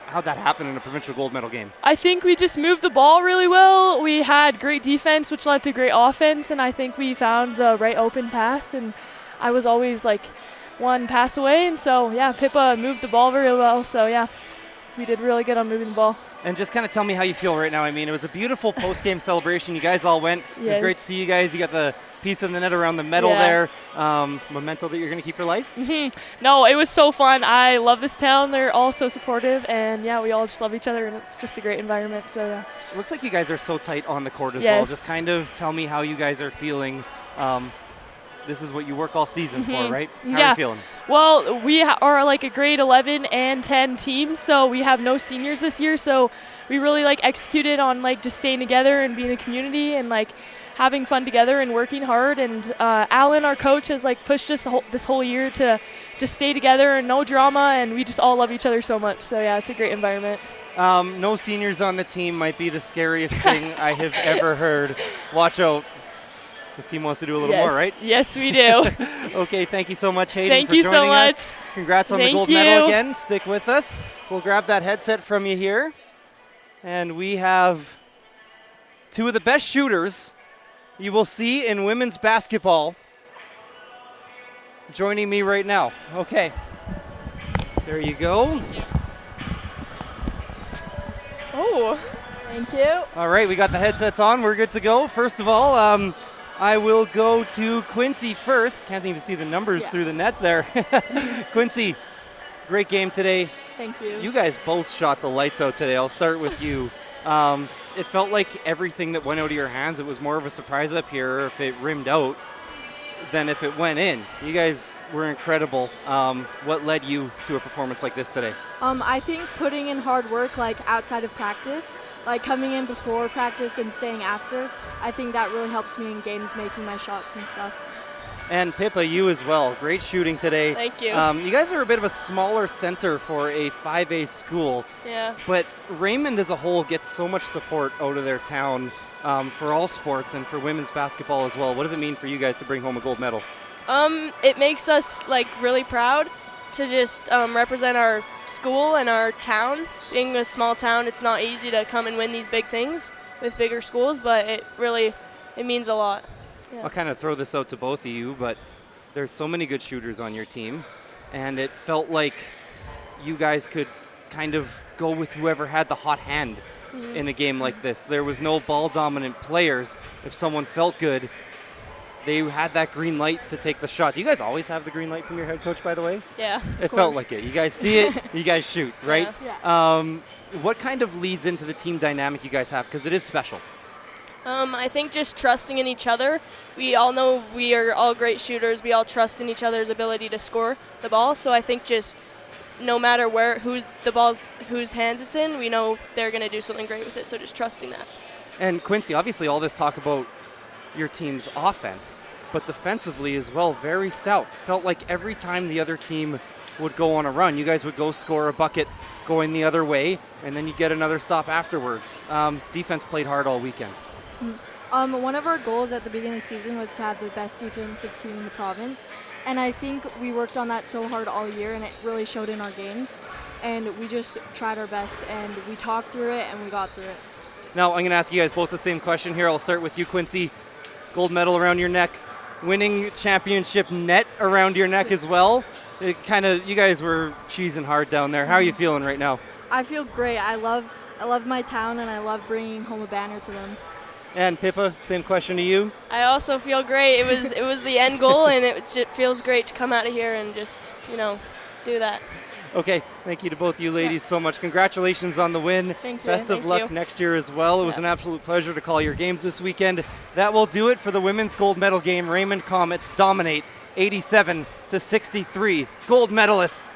How'd that happen in a provincial gold medal game? I think we just moved the ball really well. We had great defense, which led to great offense, and I think we found the right open pass, and I was always like one pass away, and so, yeah, Pippa moved the ball very well, so, yeah, we did really good on moving the ball. And just kind of tell me how you feel right now. I mean, it was a beautiful post-game celebration. You guys all went. Yes. It was great to see you guys. You got the piece of the net around the medal there. Memento that you're going to keep for life? No, it was so fun. I love this town. They're all so supportive, and, yeah, we all just love each other, and it's just a great environment, so, yeah. It looks like you guys are so tight on the court as well. Just kind of tell me how you guys are feeling. This is what you work all season for, right? How are you feeling? Well, we are like a grade 11 and 10 team, so we have no seniors this year, so we really like executed on like just staying together and being a community and like having fun together and working hard. And Alan, our coach, has like pushed us this whole year to just stay together and no drama, and we just all love each other so much. So yeah, it's a great environment. No seniors on the team might be the scariest thing I have ever heard. Watch out. This team wants to do a little more, right? Yes, we do. Okay, thank you so much, Hayden, thank for you joining so much. us. Congrats on the gold medal again. Stick with us. We'll grab that headset from you here. And we have two of the best shooters you will see in women's basketball joining me right now. Okay. There you go. Oh, thank you. All right, we got the headsets on. We're good to go. First of all, I will go to Quincy first. Can't even see the numbers through the net there. Quincy, great game today. Thank you. You guys both shot the lights out today. I'll start with you. It felt like everything that went out of your hands, it was more of a surprise up here if it rimmed out than if it went in. You guys were incredible. What led you to a performance like this today? I think putting in hard work, like outside of practice, like coming in before practice and staying after, I think that really helps me in games, making my shots and stuff. And Pippa, you as well. Great shooting today. Thank you. You guys are a bit of a smaller center for a 5A school. Yeah. But Raymond as a whole gets so much support out of their town for all sports and for women's basketball as well. What does it mean for you guys to bring home a gold medal? It makes us like really proud to just represent our school and our town. Being a small town, it's not easy to come and win these big things with bigger schools, but it means a lot. Yeah. I'll kind of throw this out to both of you, but there's so many good shooters on your team, and it felt like you guys could kind of go with whoever had the hot hand in a game like this. There was no ball-dominant players. If someone felt good, they had that green light to take the shot. Do you guys always have the green light from your head coach, by the way? Yeah. It felt like it. You guys see it, you guys shoot, right? Yeah. What kind of leads into the team dynamic you guys have? Because it is special. I think just trusting in each other. We all know we are all great shooters. We all trust in each other's ability to score the ball. So I think just no matter whose hands it's in, we know they're going to do something great with it. So just trusting that. And Quincy, obviously all this talk about your team's offense, but defensively as well, very stout. Felt like every time the other team would go on a run, you guys would go score a bucket going the other way, and then you get another stop afterwards. Defense played hard all weekend. One of our goals at the beginning of the season was to have the best defensive team in the province, And I think we worked on that so hard all year, and it really showed in our games. And we just tried our best, and we talked through it, and we got through it. Now, I'm going to ask you guys both the same question here. I'll start with you, Quincy. Gold medal around your neck, winning championship net around your neck as well. You guys were cheesing hard down there. How are you feeling right now? I feel great. I love my town, and I love bringing home a banner to them. And Pippa, same question to you. I also feel great. It was the end goal, and it feels great to come out of here and just, do that. Okay, thank you to both you ladies so much. Congratulations on the win. Thank you. Best of luck next year as well. It was an absolute pleasure to call your games this weekend. That will do it for the women's gold medal game. Raymond Comets dominate 87-63. Gold medalists